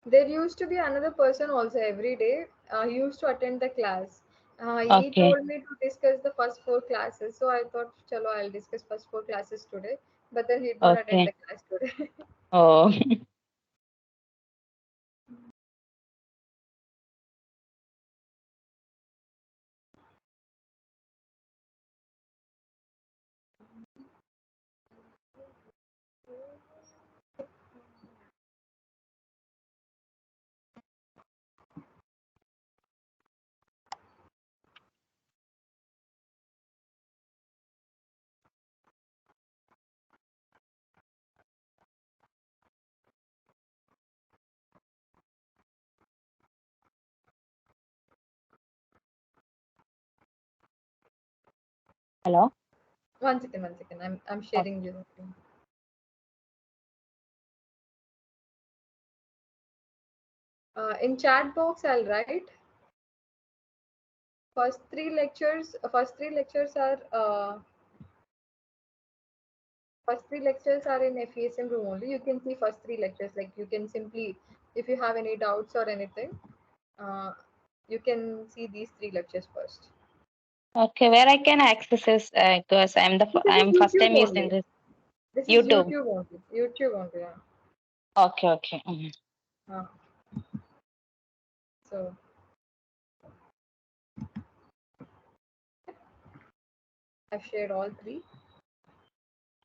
There used to be another person also every day. He used to attend the class. He Okay. told me to discuss the first four classes. So I thought, chalo, I'll discuss first four classes today. But then he did not attend Okay. the class today. Oh. Hello. One second, one second. I'm sharing you the thing. In chat box, I'll write. First three lectures are in FESM room only. You can see first three lectures. Like you can simply, if you have any doubts or anything, uh, you can see these three lectures first. Okay, where I can access this because This is I'm first YouTube time using only. this This is YouTube. YouTube only. YouTube only. Yeah. Okay, okay. Mhm. Uh, so I've shared all three.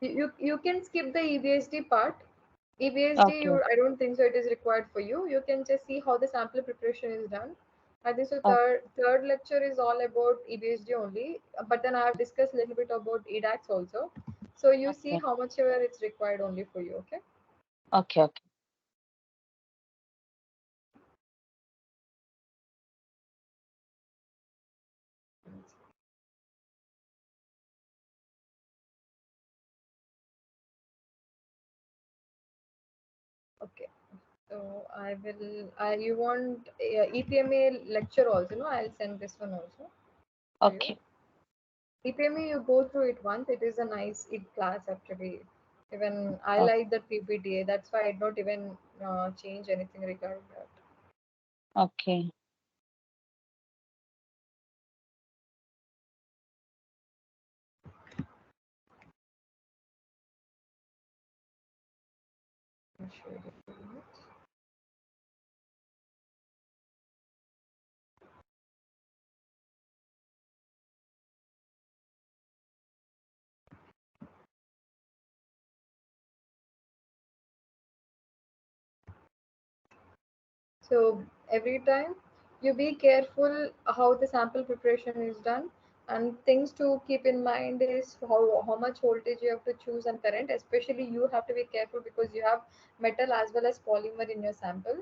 You can skip the EBSD part. EBSD, Okay, I don't think so. It is required for you. You can just see how the sample preparation is done. I think so. okay, Third lecture is all about EBSD only, but then I have discussed a little bit about EDAX also. So you see okay, how much ever it's required only for you. Okay. okay, okay. So I will. You want EPMA lecture also? No, I'll send this one also to you. Okay. EPMA, you go through it once. It is a nice class actually. Even I Oh, like the PPTA. That's why I don't even change anything regarding that. okay. I'll show you. So every time you be careful how the sample preparation is done, and things to keep in mind is how much voltage you have to choose and current. Especially you have to be careful because you have metal as well as polymer in your sample.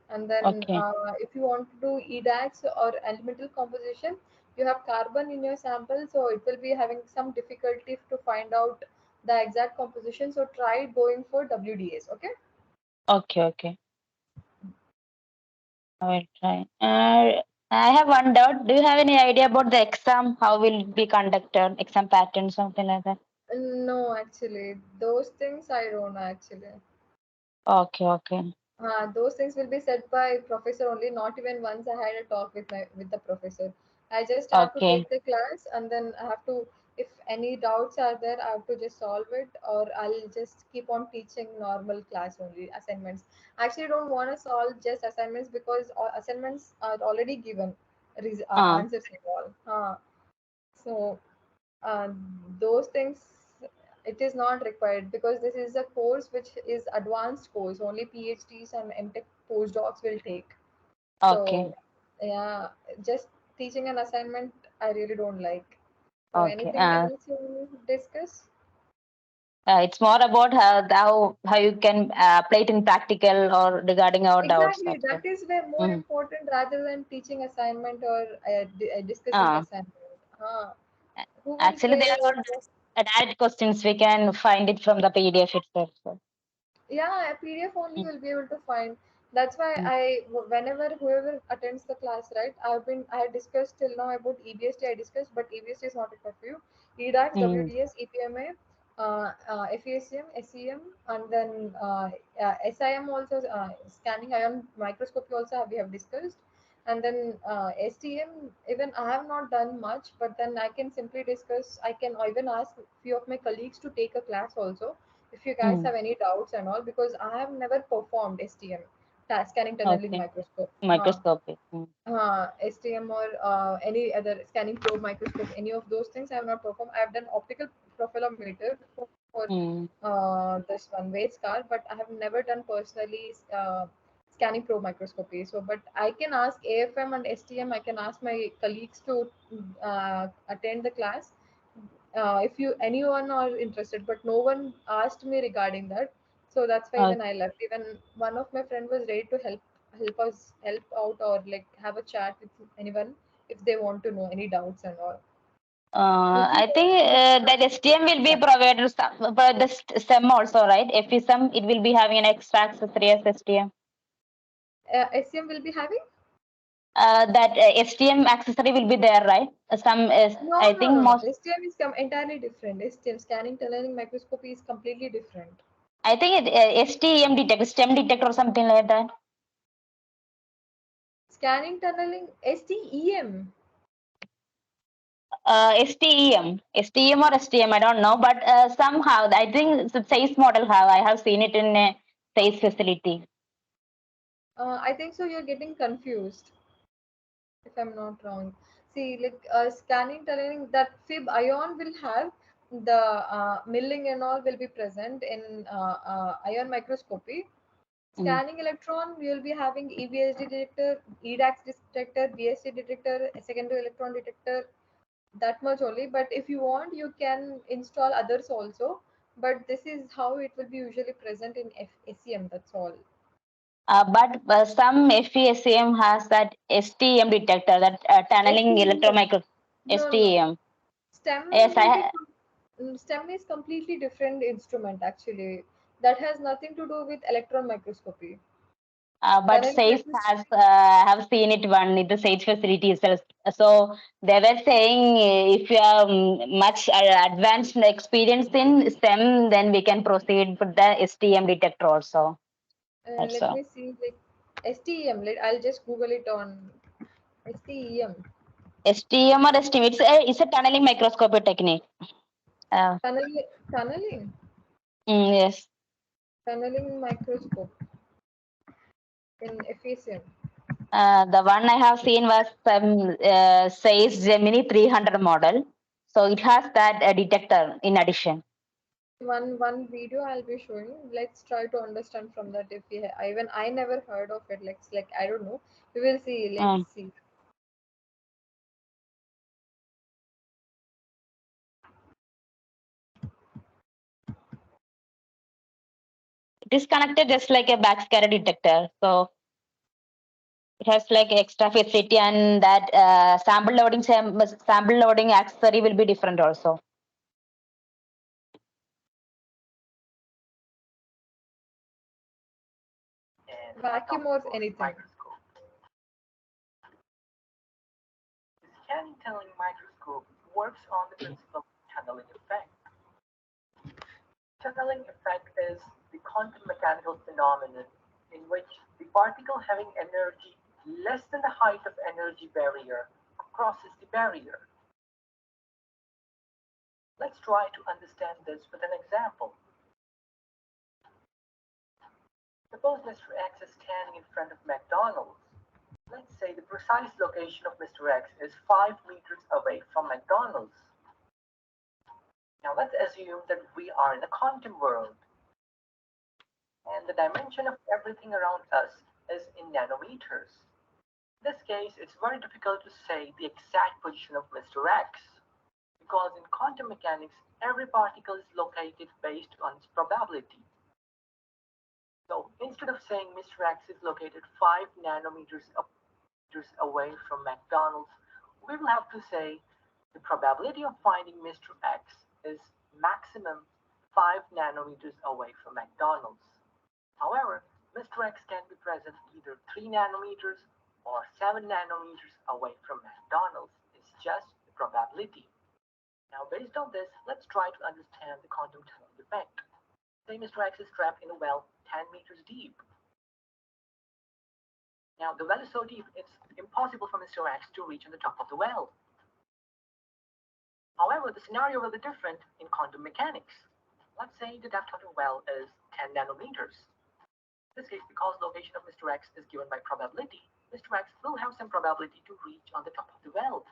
And then Okay. if you want to do EDAX or elemental composition, you have carbon in your sample, so it will be having some difficulty to find out the exact composition. So try going for WDS. Okay. Okay. Okay. I will try. I have one doubt. Do you have any idea about the exam? How will it be conducted? Exam pattern, something like that. No, actually, those things I don't know actually. Okay. Okay. Those things will be said by professor only. Not even once I had a talk with the professor. I just have to Okay. take the class and then I have to. If any doubts are there, I have to just solve it, or I'll just keep on teaching normal class only assignments. I actually don't want to solve just assignments because assignments are already given Ah. answers and all. So uh, those things it is not required because this is a course which is advanced course, only PhDs and MTech postdocs will take. Okay. So yeah, just teaching an assignment I really don't like. So Okay. anything else you discuss? It's more about how you can apply it in practical or regarding our doubts. Exactly, That's that all. is where more Mm. important rather than teaching assignment or discussing Ah. assignment. Who will Actually, there care are about just direct questions. We can find it from the PDF itself. So. yeah, a PDF only Mm. you'll be able to find. That's why Mm. whenever whoever attends the class, right, I had discussed till now about EBST. I discussed, but EBST is not required for you. EDAX, Mm. WDS, EPMA, FESM, SEM, and then SIM also, scanning ion microscopy also we have discussed. And then STM, even I have not done much, but then I can simply discuss. I can even ask few of my colleagues to take a class also if you guys Mm. have any doubts and all, because I have never performed STM, scanning tunneling Okay. microscope. Microscopy. Mm. STM or any other scanning probe microscope, any of those things I have not performed. I have done optical profilometer for Mm. this one weight scar, but I have never done personally scanning probe microscopy. So, but I can ask AFM and STM. I can ask my colleagues to attend the class if you anyone are interested, but no one asked me regarding that. So that's why Uh, even I left. Even one of my friend was ready to help out, or like have a chat with anyone if they want to know any doubts and all. If you I think that STM will be yeah, provided for the SEM also, right? FSM, it will be having an extra accessory as STM. SCM will be having. That STM accessory will be there, right? Some is, No, I no, think no, no. most, STM is entirely different. STM scanning tunneling microscopy is completely different. I think STEM detector, STEM detector or something like that. Scanning tunneling STEM. STEM or STM, I don't know, but somehow I think the size model have, I have seen it in a size facility. I think so. You're getting confused. If I'm not wrong. See, like scanning tunneling, that fib ion will have the milling and all will be present in ion microscopy. Mm. Scanning electron, we will be having EBSD detector, EDAX detector, BSC detector, a secondary electron detector, that much only. But if you want, you can install others also. But this is how it will be usually present in SEM, that's all. But some FESM has that STM detector, that tunneling STEM. electromicro No, no. STEM. STEM Yes, will be STEM is completely different instrument actually. That has nothing to do with electron microscopy. But Tunneling, SAIS let me has see. have seen it one in the SAIS facility itself. So they were saying if you are much advanced experience in STEM, then we can proceed with the STM detector also. Let Also me see, like STEM. I'll just Google it on STEM. STM or STM, it's a tunneling microscopy technique. Uh, Tunneling, yes. tunneling microscope in FACM. The one I have seen was some SAIS Gemini 300 model. So it has that detector in addition. One video I'll be showing. Let's try to understand from that if even I never heard of it. Like I don't know. We will see. Let's Mm. see. It is connected just like a backscatter detector. So it has like extra facility and that sample loading accessory will be different also. Vacuum or anything. Microscope. The scanning tunneling microscope works on the principle of tunneling effect. Tunneling effect is the quantum mechanical phenomenon in which the particle having energy less than the height of energy barrier crosses the barrier. Let's try to understand this with an example. Suppose Mr. X is standing in front of McDonald's. Let's say the precise location of Mr. X is 5 meters away from McDonald's. Now let's assume that we are in a quantum world, and the dimension of everything around us is in nanometers. In this case, it's very difficult to say the exact position of Mr. X, because in quantum mechanics, every particle is located based on its probability. So instead of saying Mr. X is located 5 nanometers away from McDonald's, we will have to say the probability of finding Mr. X is maximum 5 nanometers away from McDonald's. However, Mr. X can be present either 3 nanometers or 7 nanometers away from McDonald's. It's just the probability. Now, based on this, let's try to understand the quantum tunneling effect. Say Mr. X is trapped in a well 10 meters deep. Now, the well is so deep, it's impossible for Mr. X to reach on the top of the well. However, the scenario will be different in quantum mechanics. Let's say the depth of the well is 10 nanometers. In this case, because location of Mr. X is given by probability, Mr. X will have some probability to reach on the top of the well.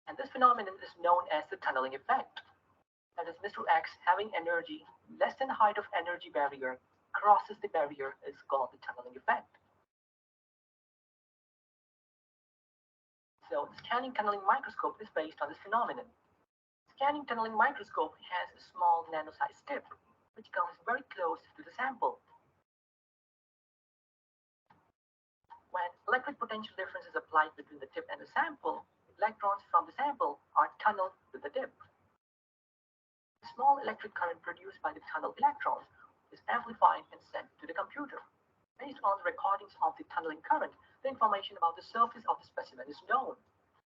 And this phenomenon is known as the tunneling effect. That is, Mr. X having energy less than the height of energy barrier crosses the barrier is called the tunneling effect. So the scanning tunneling microscope is based on this phenomenon. Scanning tunneling microscope has a small nano-sized tip, which comes very close to the sample. When electric potential difference is applied between the tip and the sample, electrons from the sample are tunneled to the tip. The small electric current produced by the tunneled electrons is amplified and sent to the computer. Based on the recordings of the tunneling current, the information about the surface of the specimen is known.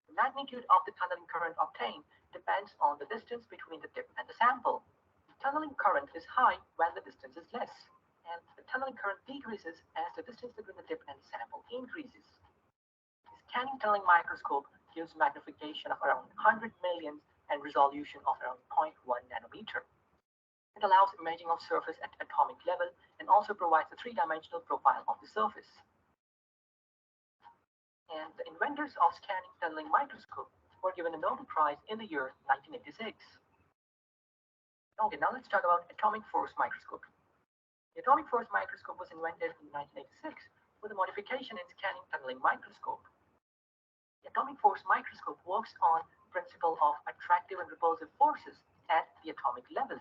The magnitude of the tunneling current obtained depends on the distance between the tip and the sample. The tunneling current is high when the distance is less, and the tunneling current decreases as the distance between the tip and the sample increases. The scanning tunneling microscope gives magnification of around 100 million and resolution of around 0.1 nanometer. It allows imaging of surface at atomic level and also provides a three-dimensional profile of the surface. And the inventors of scanning tunneling microscope were given a Nobel Prize in the year 1986. Okay, now let's talk about atomic force microscope. The atomic force microscope was invented in 1986 with a modification in scanning tunneling microscope. The atomic force microscope works on the principle of attractive and repulsive forces at the atomic level.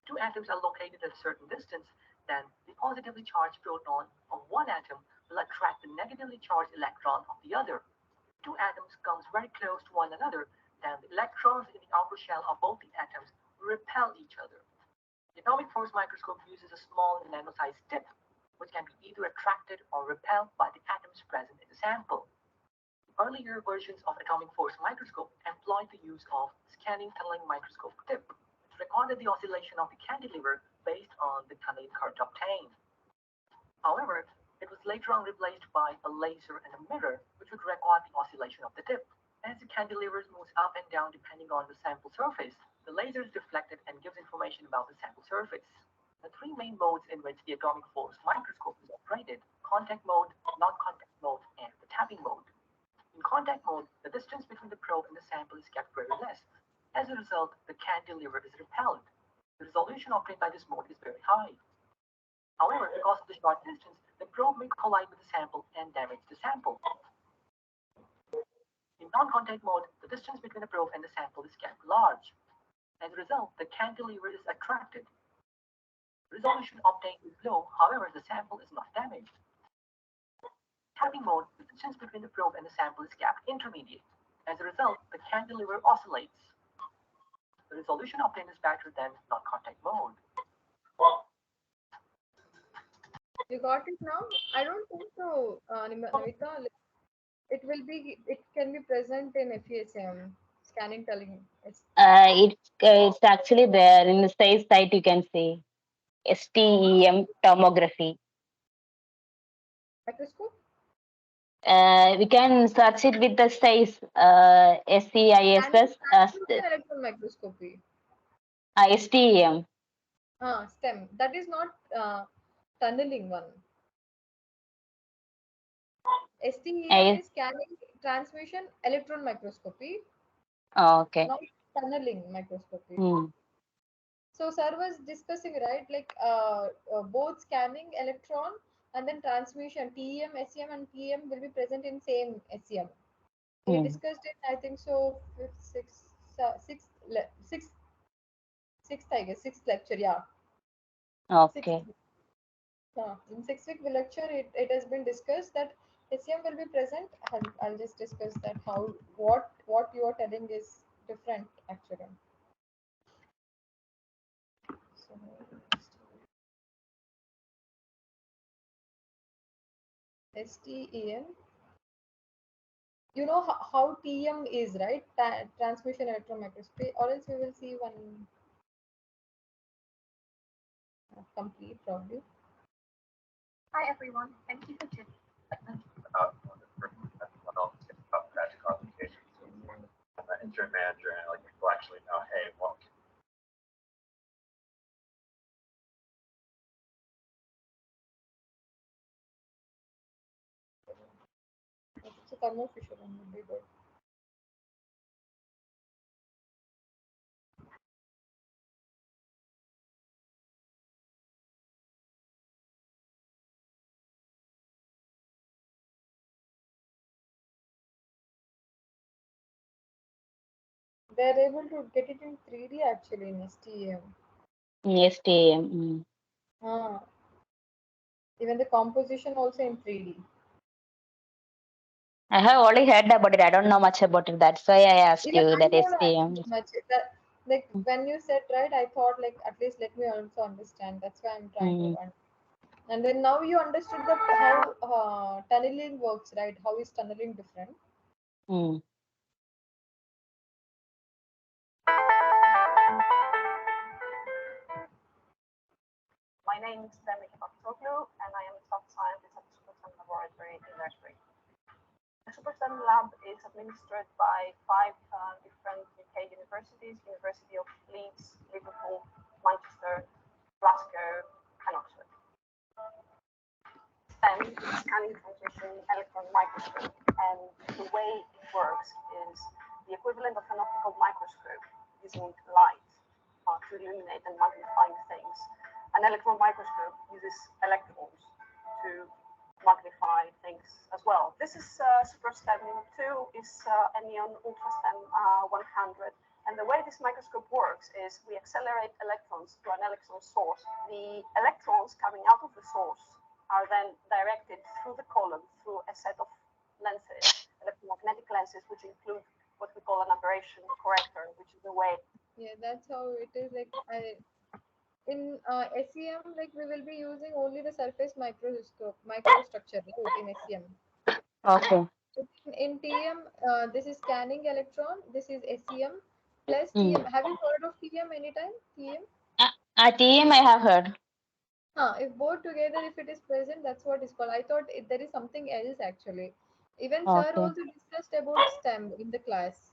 Two atoms are located at a certain distance, then the positively charged proton of one atom will attract the negatively charged electron of the other. If two atoms come very close to one another, then the electrons in the outer shell of both the atoms repel each other. The atomic force microscope uses a small nano-sized tip, which can be either attracted or repelled by the atoms present in the sample. Earlier versions of atomic force microscope employed the use of scanning tunneling microscope tip, which recorded the oscillation of the cantilever based on the tunneling current obtained. However, it was later on replaced by a laser and a mirror, which would record the oscillation of the tip. As the cantilever moves up and down depending on the sample surface, the laser is deflected and gives information about the sample surface. The three main modes in which the atomic force microscope is operated: contact mode, non-contact mode, and the tapping mode. In contact mode, the distance between the probe and the sample is kept very less. As a result, the cantilever is repelled. The resolution obtained by this mode is very high. However, because of the short distance, the probe may collide with the sample and damage the sample. In non-contact mode, the distance between the probe and the sample is kept large. As a result, the cantilever is attracted. The resolution obtained is low, however, the sample is not damaged. Tapping mode, the distance between the probe and the sample is kept intermediate. As a result, the cantilever oscillates. The resolution obtained is better than non-contact mode. You got it now? I don't think so, Navita. It can be present in FESM scanning telling. It's actually there in the same site you can see STEM tomography. Microscope. We can search it with the size Scanning SCISS transmission electron microscopy. STEM. STEM. That is not tunneling one. STEM is scanning transmission electron microscopy, Okay. not tunneling microscopy. Hmm. So sir was discussing, right, like both scanning electron and then transmission TEM, SEM and PM will be present in same SEM. He Hmm. discussed it, I think so, sixth, I guess, sixth lecture, yeah. Sixth. Okay. In 6 week lecture, it has been discussed that SEM will be present. I'll just discuss that how what you are telling is different actually. So, STEM. You know how TM is, right? Transmission electron microscopy. Or else we will see one complete probably. Hi everyone, thank you for tuning project applications. I'm an intern manager, and like people actually know, hey, what It's a thermo fisher one would be good. They're able to get it in 3D actually in STEM. STEM. Hmm. Ah, even the composition also in 3D. I have already heard about it. I don't know much about it. That's why I asked Even you I that don't STEM. understand much. That, like when you said right, I thought like at least let me also understand. That's why I'm trying to Hmm. understand. And then now you understood the how tunneling works, right? How is tunneling different? Hmm. My name is Demi Hipaptoglu and I am a staff scientist at the Superstem Laboratory in Nursery. The Superstem Lab is administered by 5 different UK universities: University of Leeds, Liverpool, Manchester, Glasgow and Oxford. STEM is scanning transmission electron microscope, and the way it works is the equivalent of an optical microscope using light to illuminate and magnify things. An electron microscope uses electrons to magnify things as well. This is SuperStem 2 is a neon UltraStem 100. And the way this microscope works is we accelerate electrons to an electron source. The electrons coming out of the source are then directed through the column through a set of lenses, electromagnetic lenses, which include what we call an aberration corrector, which is the way. Yeah, that's how it is. Like In SEM, like we will be using only the surface microstructure, right, in SEM. Okay. In TM, this is scanning electron. This is SEM plus TM. Mm. Have you heard of TM anytime? TM? TM I have heard. If both together, if it is present, that's what is called. I thought there is something else actually. Even sir Okay. also discussed about STEM in the class,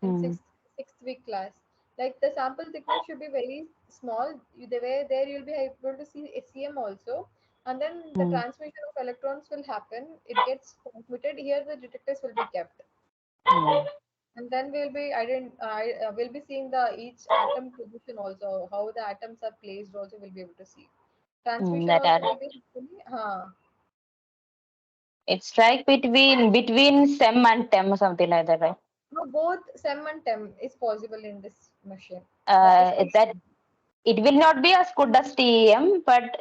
in Mm. sixth week class. Like the sample thickness should be very small. The way there you'll be able to see SEM also, and then the Mm. transmission of electrons will happen. It gets transmitted. Here the detectors will be kept, Mm. and then we'll be seeing the each atom position also, how the atoms are placed. Also, we'll be able to see. Transmission That also are. will be happening. It's like between SEM and TEM or something like that, right? No, both SEM and TEM is possible in this machine. That is called That it will not be as good as TEM, but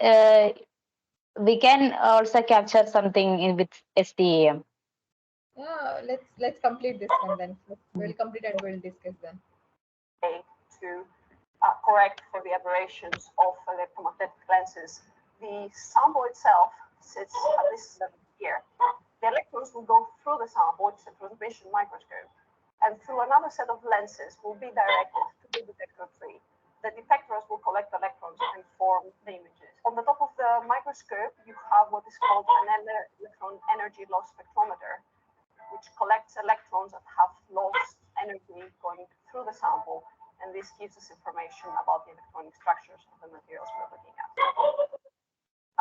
we can also capture something in with STEM. yeah. Let's complete this one then. We'll complete and we'll discuss then. To correct for the aberrations of electromagnetic lenses. The sample itself sits at this level here. The electrons will go through the sample, which is a transmission microscope, and through another set of lenses will be directed to the detector tree. The detectors will collect electrons and form the images. On the top of the microscope, you have what is called an electron energy loss spectrometer, which collects electrons that have lost energy going through the sample, and this gives us information about the electronic structures of the materials we're looking at.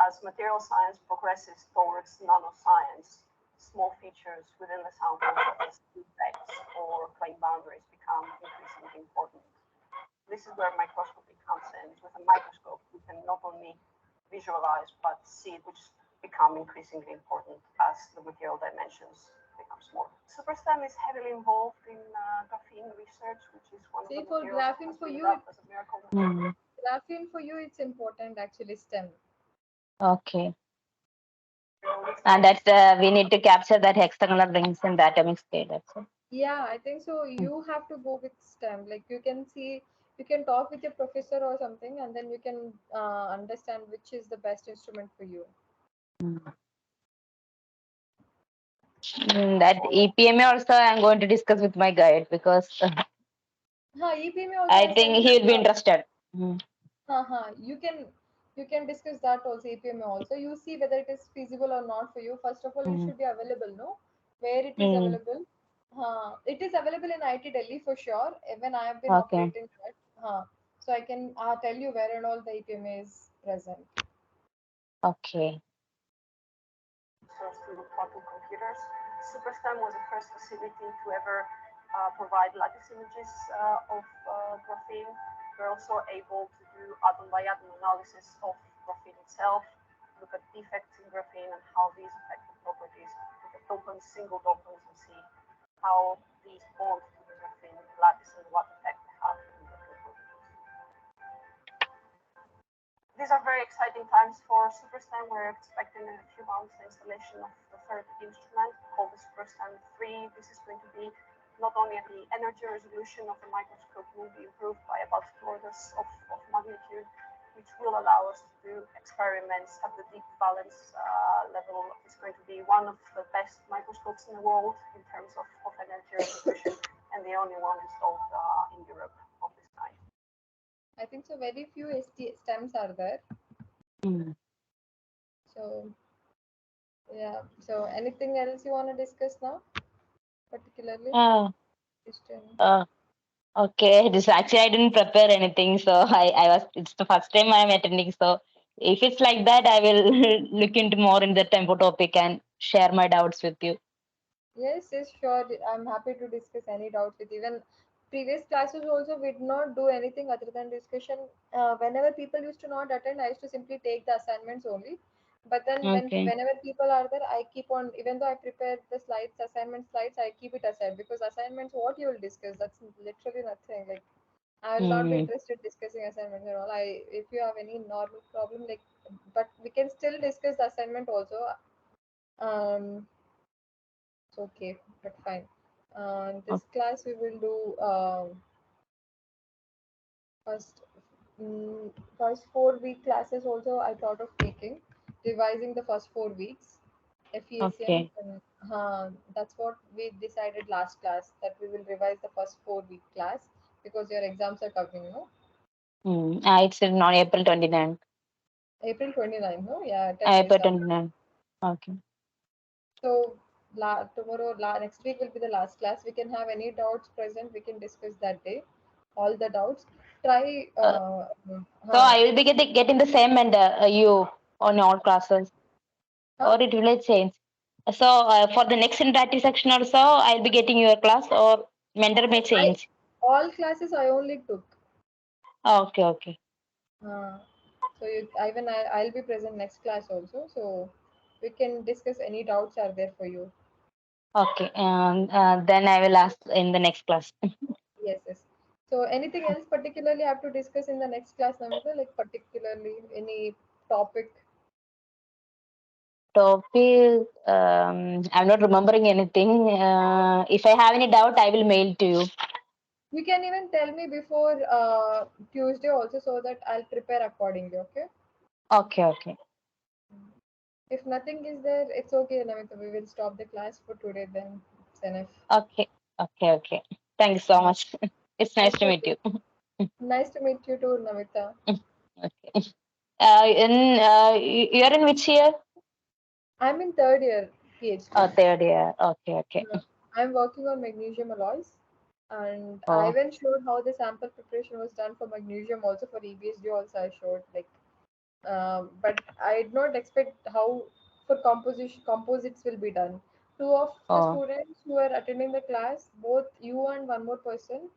As material science progresses towards nanoscience, small features within the sample, such as defects or claim boundaries, become increasingly important. This is where microscopy comes in. With a microscope, we can not only visualize but see it, which become increasingly important as the material dimensions become smaller. SuperSTEM is heavily involved in graphene research, which is one of See, the for materials that graphene has for been you, dubbed as a miracle material. Mm. graphene for you, it's important actually. STEM. Okay. And that's we need to capture that hexagonal rings in the atomic scale. That's it. Yeah, I think so. You have to go with STEM. Like you can see, you can talk with your professor or something, and then you can understand which is the best instrument for you. That EPMA also I'm going to discuss with my guide because EPMA also I I think sent he you will be the. interested. Mm. You can discuss that also, EPMA also. You see whether it is feasible or not for you. First of all, it Mm. should be available, no? Where it is Mm. available? It is available in IT Delhi for sure. Even I have been Okay. operating that. So I can tell you where and all the EPMA is present. Okay. Sourced through quantum computers. SuperSTEM was the first facility to ever provide lattice images of graphene. We're also able to do atom by atom analysis of graphene itself, look at defects in graphene and how these affect the properties. Look at dopants, single dopants, and see how these bond to the graphene lattice and what effect they have in the properties. These are very exciting times for SuperSTEM. We're expecting in a few months the installation of the third instrument called the SuperSTEM 3. This is going to be not only the energy resolution of the microscope will be improved by about 2 orders of magnitude, which will allow us to do experiments at the deep valence level. It's going to be one of the best microscopes in the world in terms of energy resolution, and the only one installed in Europe of this kind. I think so. Very few STEMs are there. Mm. So yeah. So anything else you want to discuss now, particularly? Uh, Christian? uh, okay. This actually I didn't prepare anything, so I was. It's the first time I'm attending, so if it's like that, I will look into more in the tempo topic and share my doubts with you. Yes, sure. I'm happy to discuss any doubts with you. Even previous classes also we did not do anything other than discussion. Whenever people used to not attend, I used to simply take the assignments only. But then Okay. whenever people are there, I keep on, even though I prepared the slides, assignment slides, I keep it aside because assignments, what you will discuss, that's literally nothing. Like I will not be Mm. interested discussing assignments at all. If you have any normal problem, like, but we can still discuss the assignment also. Um, it's okay, but fine. This class we will do first. First 4 week classes also I thought of taking, revising the first 4 weeks, FESM. Okay. And, that's what we decided last class, that we will revise the first 4 week class because your exams are coming, no? It's in on April 29th. April 29th, no? Yeah, 10 days April down. 29th. Okay. So tomorrow, next week will be the last class. We can have any doubts present. We can discuss that day. All the doubts. Try. Uh, so I will be getting the same mentor you on all classes, Huh? or it will change. So for the next interactive section also, I'll be getting your class, or mentor may I change. all classes I only took. Okay, okay, Uh, so I'll be present next class also. So we can discuss any doubts are there for you. okay. And then I will ask in the next class. Yes, yes. So anything else particularly I have to discuss in the next class, Namita? Like particularly any topic? Topic. I'm not remembering anything. If I have any doubt, I will mail to you. You can even tell me before Tuesday also so that I'll prepare accordingly. Okay. Okay, okay, If nothing is there, it's okay, Namita. We will stop the class for today then. It's enough. okay, okay, okay. Thank you so Uh, much. It's nice it's to meet okay. you. Nice to meet you too, Namita. Okay. You're in which year? I'm in third year Oh, PhD. third year. Okay, okay. I'm working on magnesium alloys, and I Oh, even showed how the sample preparation was done for magnesium also for EBSD also I showed like, but I did not expect how for composites will be done. Two of the oh, students who were attending the class, both you and one more person,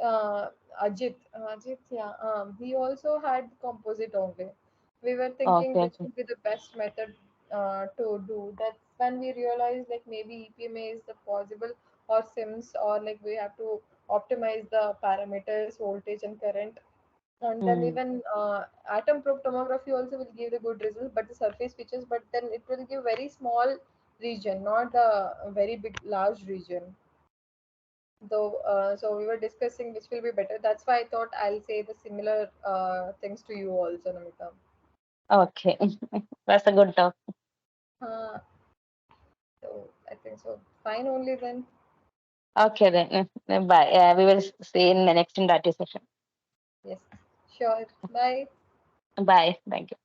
uh, Ajit, yeah, he also had composite only. We were thinking okay, which okay. would be the best method to do. That's when we realized like maybe EPMA is the possible, or SIMS, or like we have to optimize the parameters, voltage and current. And then Hmm. even atom probe tomography also will give the good result, but the surface features, but then it will give very small region, not a very big large region. Though, so we were discussing which will be better. That's why I thought I'll say the similar things to you also, Namita. Okay. That's a good talk. Uh, so I think so. Fine only then. Okay, then. Bye. We will see in the next interactive session. Yes, sure. Bye. Bye. Thank you.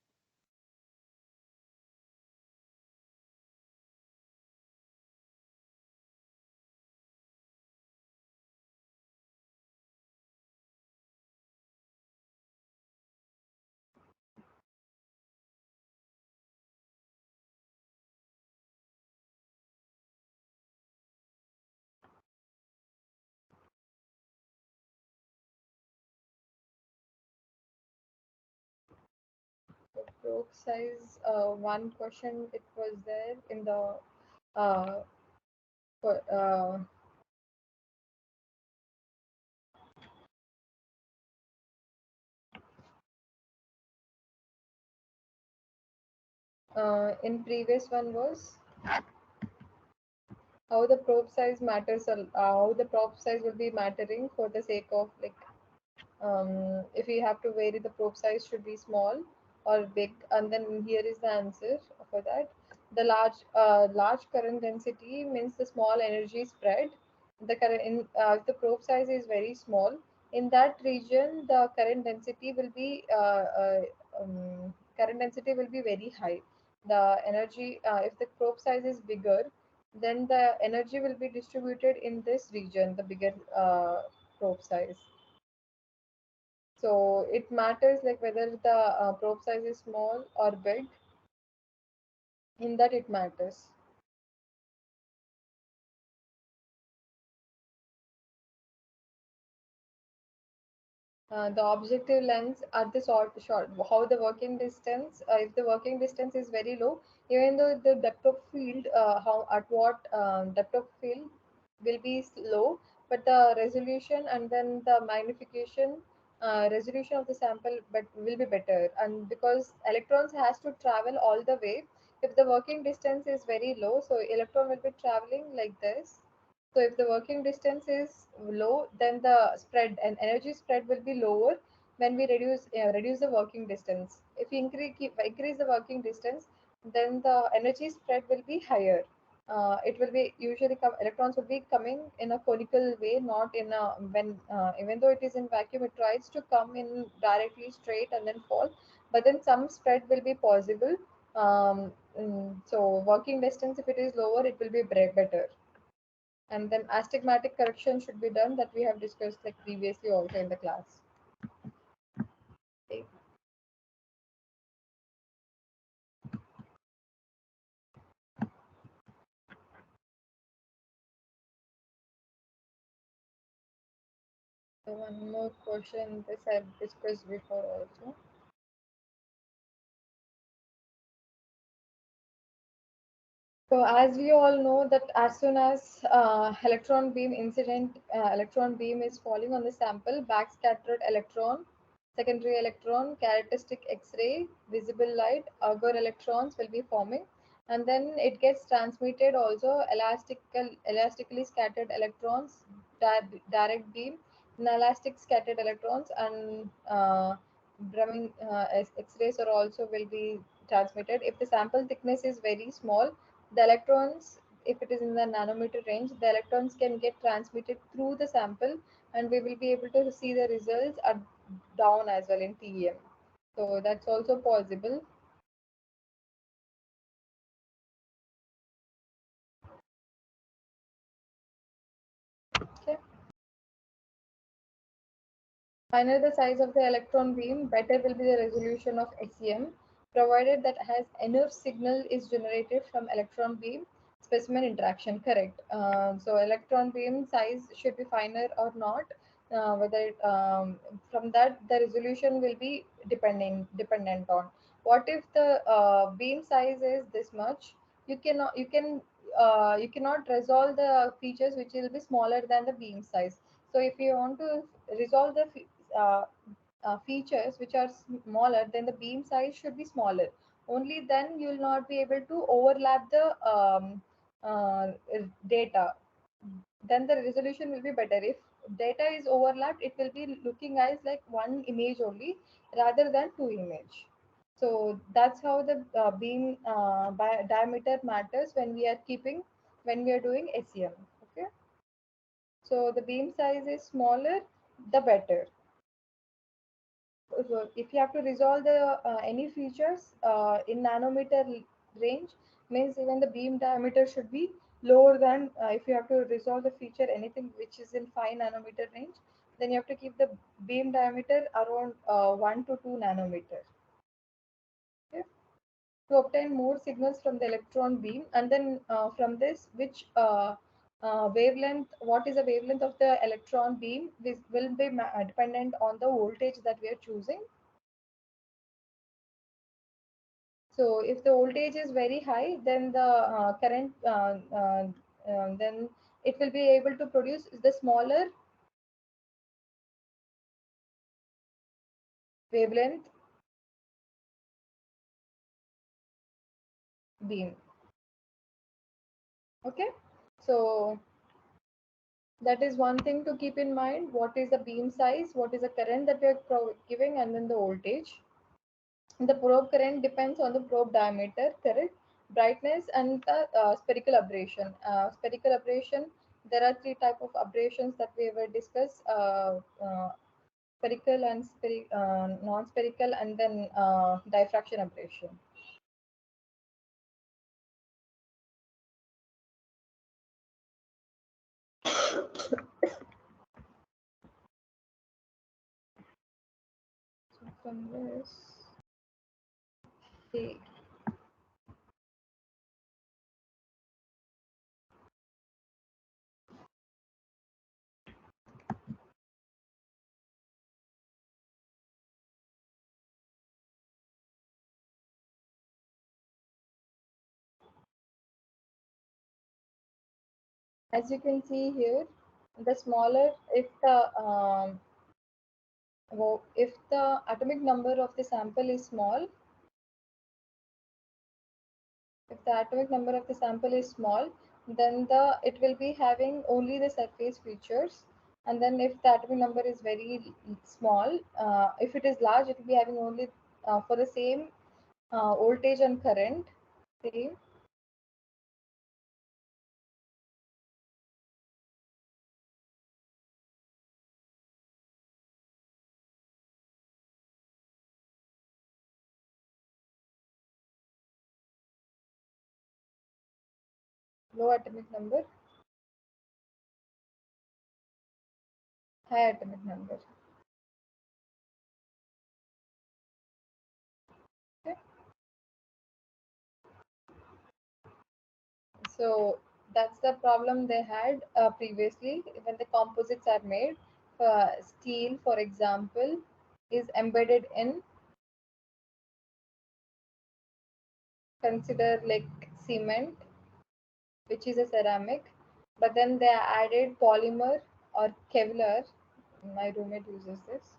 So probe size. One question it was there in the uh, for, in previous one was how the probe size matters, how the probe size will be mattering for the sake of like, if we have to vary the probe size should be small or big, and then here is the answer for that. The large current density means the small energy spread. The current in if the probe size is very small, in that region the current density will be very high. The energy, if the probe size is bigger, then the energy will be distributed in this region, the bigger probe size. So it matters like whether the probe size is small or big. In that it matters. The objective lens at the short, how the working distance, if the working distance is very low, even though the depth of field, how at what depth of field will be low, but the resolution and then the magnification, resolution of the sample but will be better. And because electrons has to travel all the way, if the working distance is very low, so electron will be traveling like this. So if the working distance is low, then the spread and energy spread will be lower. when we reduce the working distance. If we increase the working distance, then the energy spread will be higher. It will be usually electrons will be coming in a conical way, not in a when even though it is in vacuum, it tries to come in directly straight and then fall, but then some spread will be possible. So working distance, if it is lower, it will be better. And then astigmatic correction should be done, that we have discussed like previously also in the class. Okay. So one more question, this I've discussed before also. So as we all know that as soon as electron beam is falling on the sample, backscattered electron, secondary electron, characteristic X-ray, visible light, Auger electrons will be forming, and then it gets transmitted also elastically scattered electrons, direct beam, inelastic scattered electrons, and Browning X-rays are also will be transmitted. If the sample thickness is very small, the electrons, if it is in the nanometer range, the electrons can get transmitted through the sample, and we will be able to see the results at down as well in TEM. So that's also possible. Okay. Finer the size of the electron beam, better will be the resolution of SEM, provided that has enough signal is generated from electron beam specimen interaction. Correct. So electron beam size should be finer or not. Whether from that the resolution will be dependent on. What if the beam size is this much? You cannot resolve the features which will be smaller than the beam size. So if you want to resolve the uh, features which are smaller, then the beam size should be smaller. Only then you will not be able to overlap the uh, data. Then the resolution will be better. If data is overlapped, it will be looking as like one image only rather than two image. So that's how the beam diameter matters when we are doing SEM. Okay. So the beam size is smaller, the better. So if you have to resolve the any features in nanometer range, means even the beam diameter should be lower than if you have to resolve the feature anything which is in 5 nanometer range, then you have to keep the beam diameter around 1 to 2 nanometer. Okay? To obtain more signals from the electron beam, and then from this which wavelength, what is the wavelength of the electron beam, this will be dependent on the voltage that we are choosing. So if the voltage is very high, then the current then it will be able to produce the smaller wavelength beam. Okay, so that is one thing to keep in mind. What is the beam size? What is the current that we are giving, and then the voltage. The probe current depends on the probe diameter, correct, brightness, and the spherical aberration. Spherical aberration, there are three type of aberrations that we ever discussed. Spherical and non-spherical, and then diffraction aberration. So from this, okay. As you can see here, the smaller, if the atomic number of the sample is small, if the atomic number of the sample is small, then it will be having only the surface features, And then if the atomic number is very small, if it is large, it will be having only for the same voltage and current, same. Low atomic number, high atomic number. Okay. So that's the problem they had previously when the composites are made. Steel, for example, is embedded in, consider like cement, which is a ceramic, but then they added polymer or Kevlar. My roommate uses this.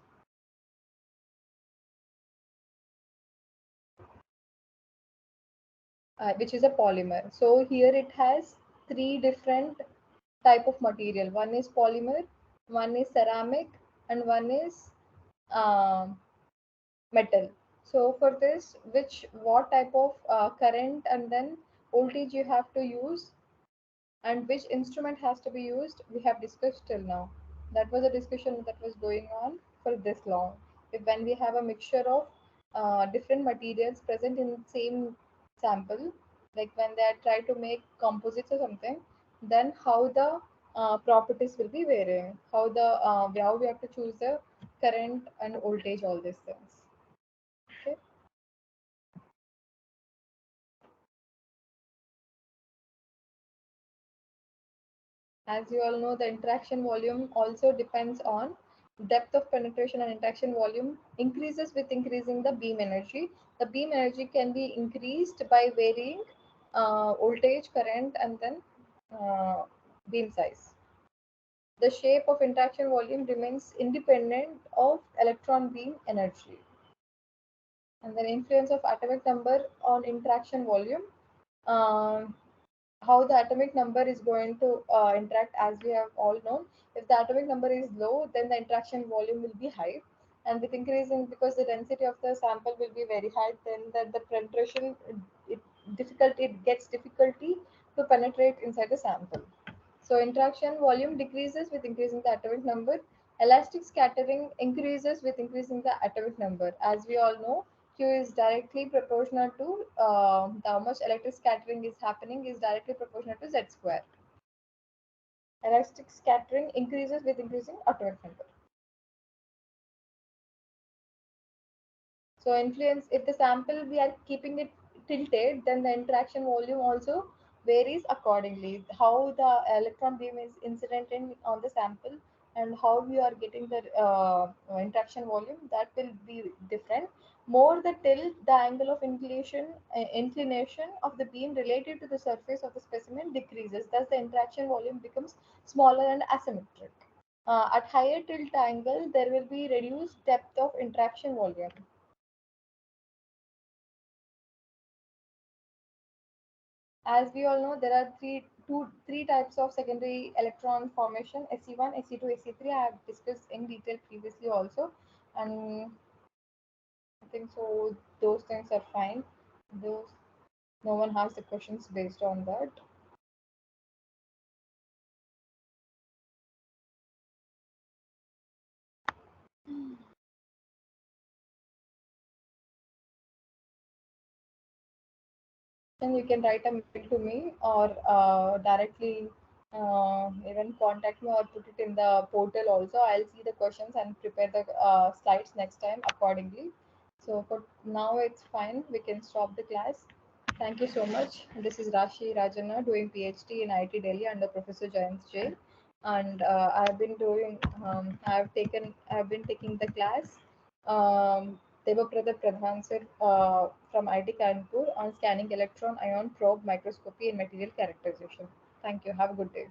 Which is a polymer. So here it has three different type of material. One is polymer, one is ceramic, and one is um, metal. So for this, what type of current and then voltage you have to use and which instrument has to be used, we have discussed till now. That was a discussion that was going on for this long. If when we have a mixture of different materials present in same sample, like when they are try to make composites or something, then how the properties will be varying, how we have to choose the current and voltage, all these things. Okay. As you all know, the interaction volume also depends on depth of penetration, and interaction volume increases with increasing the beam energy. The beam energy can be increased by varying voltage, current, and then beam size. The shape of interaction volume remains independent of electron beam energy. And then influence of atomic number on interaction volume. Um, how the atomic number is going to interact, as we have all known. If the atomic number is low, then the interaction volume will be high, and with increasing, because the density of the sample will be very high, then the penetration, it it gets difficulty to penetrate inside the sample. So interaction volume decreases with increasing the atomic number. Elastic scattering increases with increasing the atomic number. As we all know, Q is directly proportional to how much electric scattering is happening is directly proportional to Z square. Elastic scattering increases with increasing atomic number. So influence, if the sample we are keeping it tilted, then the interaction volume also varies accordingly. How the electron beam is incident on the sample and how we are getting the interaction volume, that will be different. More the tilt, the angle of inclination of the beam related to the surface of the specimen decreases. Thus, the interaction volume becomes smaller and asymmetric. At higher tilt angle, there will be reduced depth of interaction volume. As we all know, there are three types of secondary electron formation: Se1, Se2, Se3. I have discussed in detail previously also, and I think so. Those things are fine. Those, no one has the questions based on that. Then you can write a mail to me, or directly even contact me, or put it in the portal also. I'll see the questions and prepare the slides next time accordingly. So for now it's fine, we can stop the class. Thank you so much. This is Rashi Rajana, doing PhD in IIT Delhi under Professor Jayant Jain, and I've been taking the class. Devaprada Pradhan sir from IIT Kanpur on scanning electron ion probe microscopy and material characterization. Thank you. Have a good day.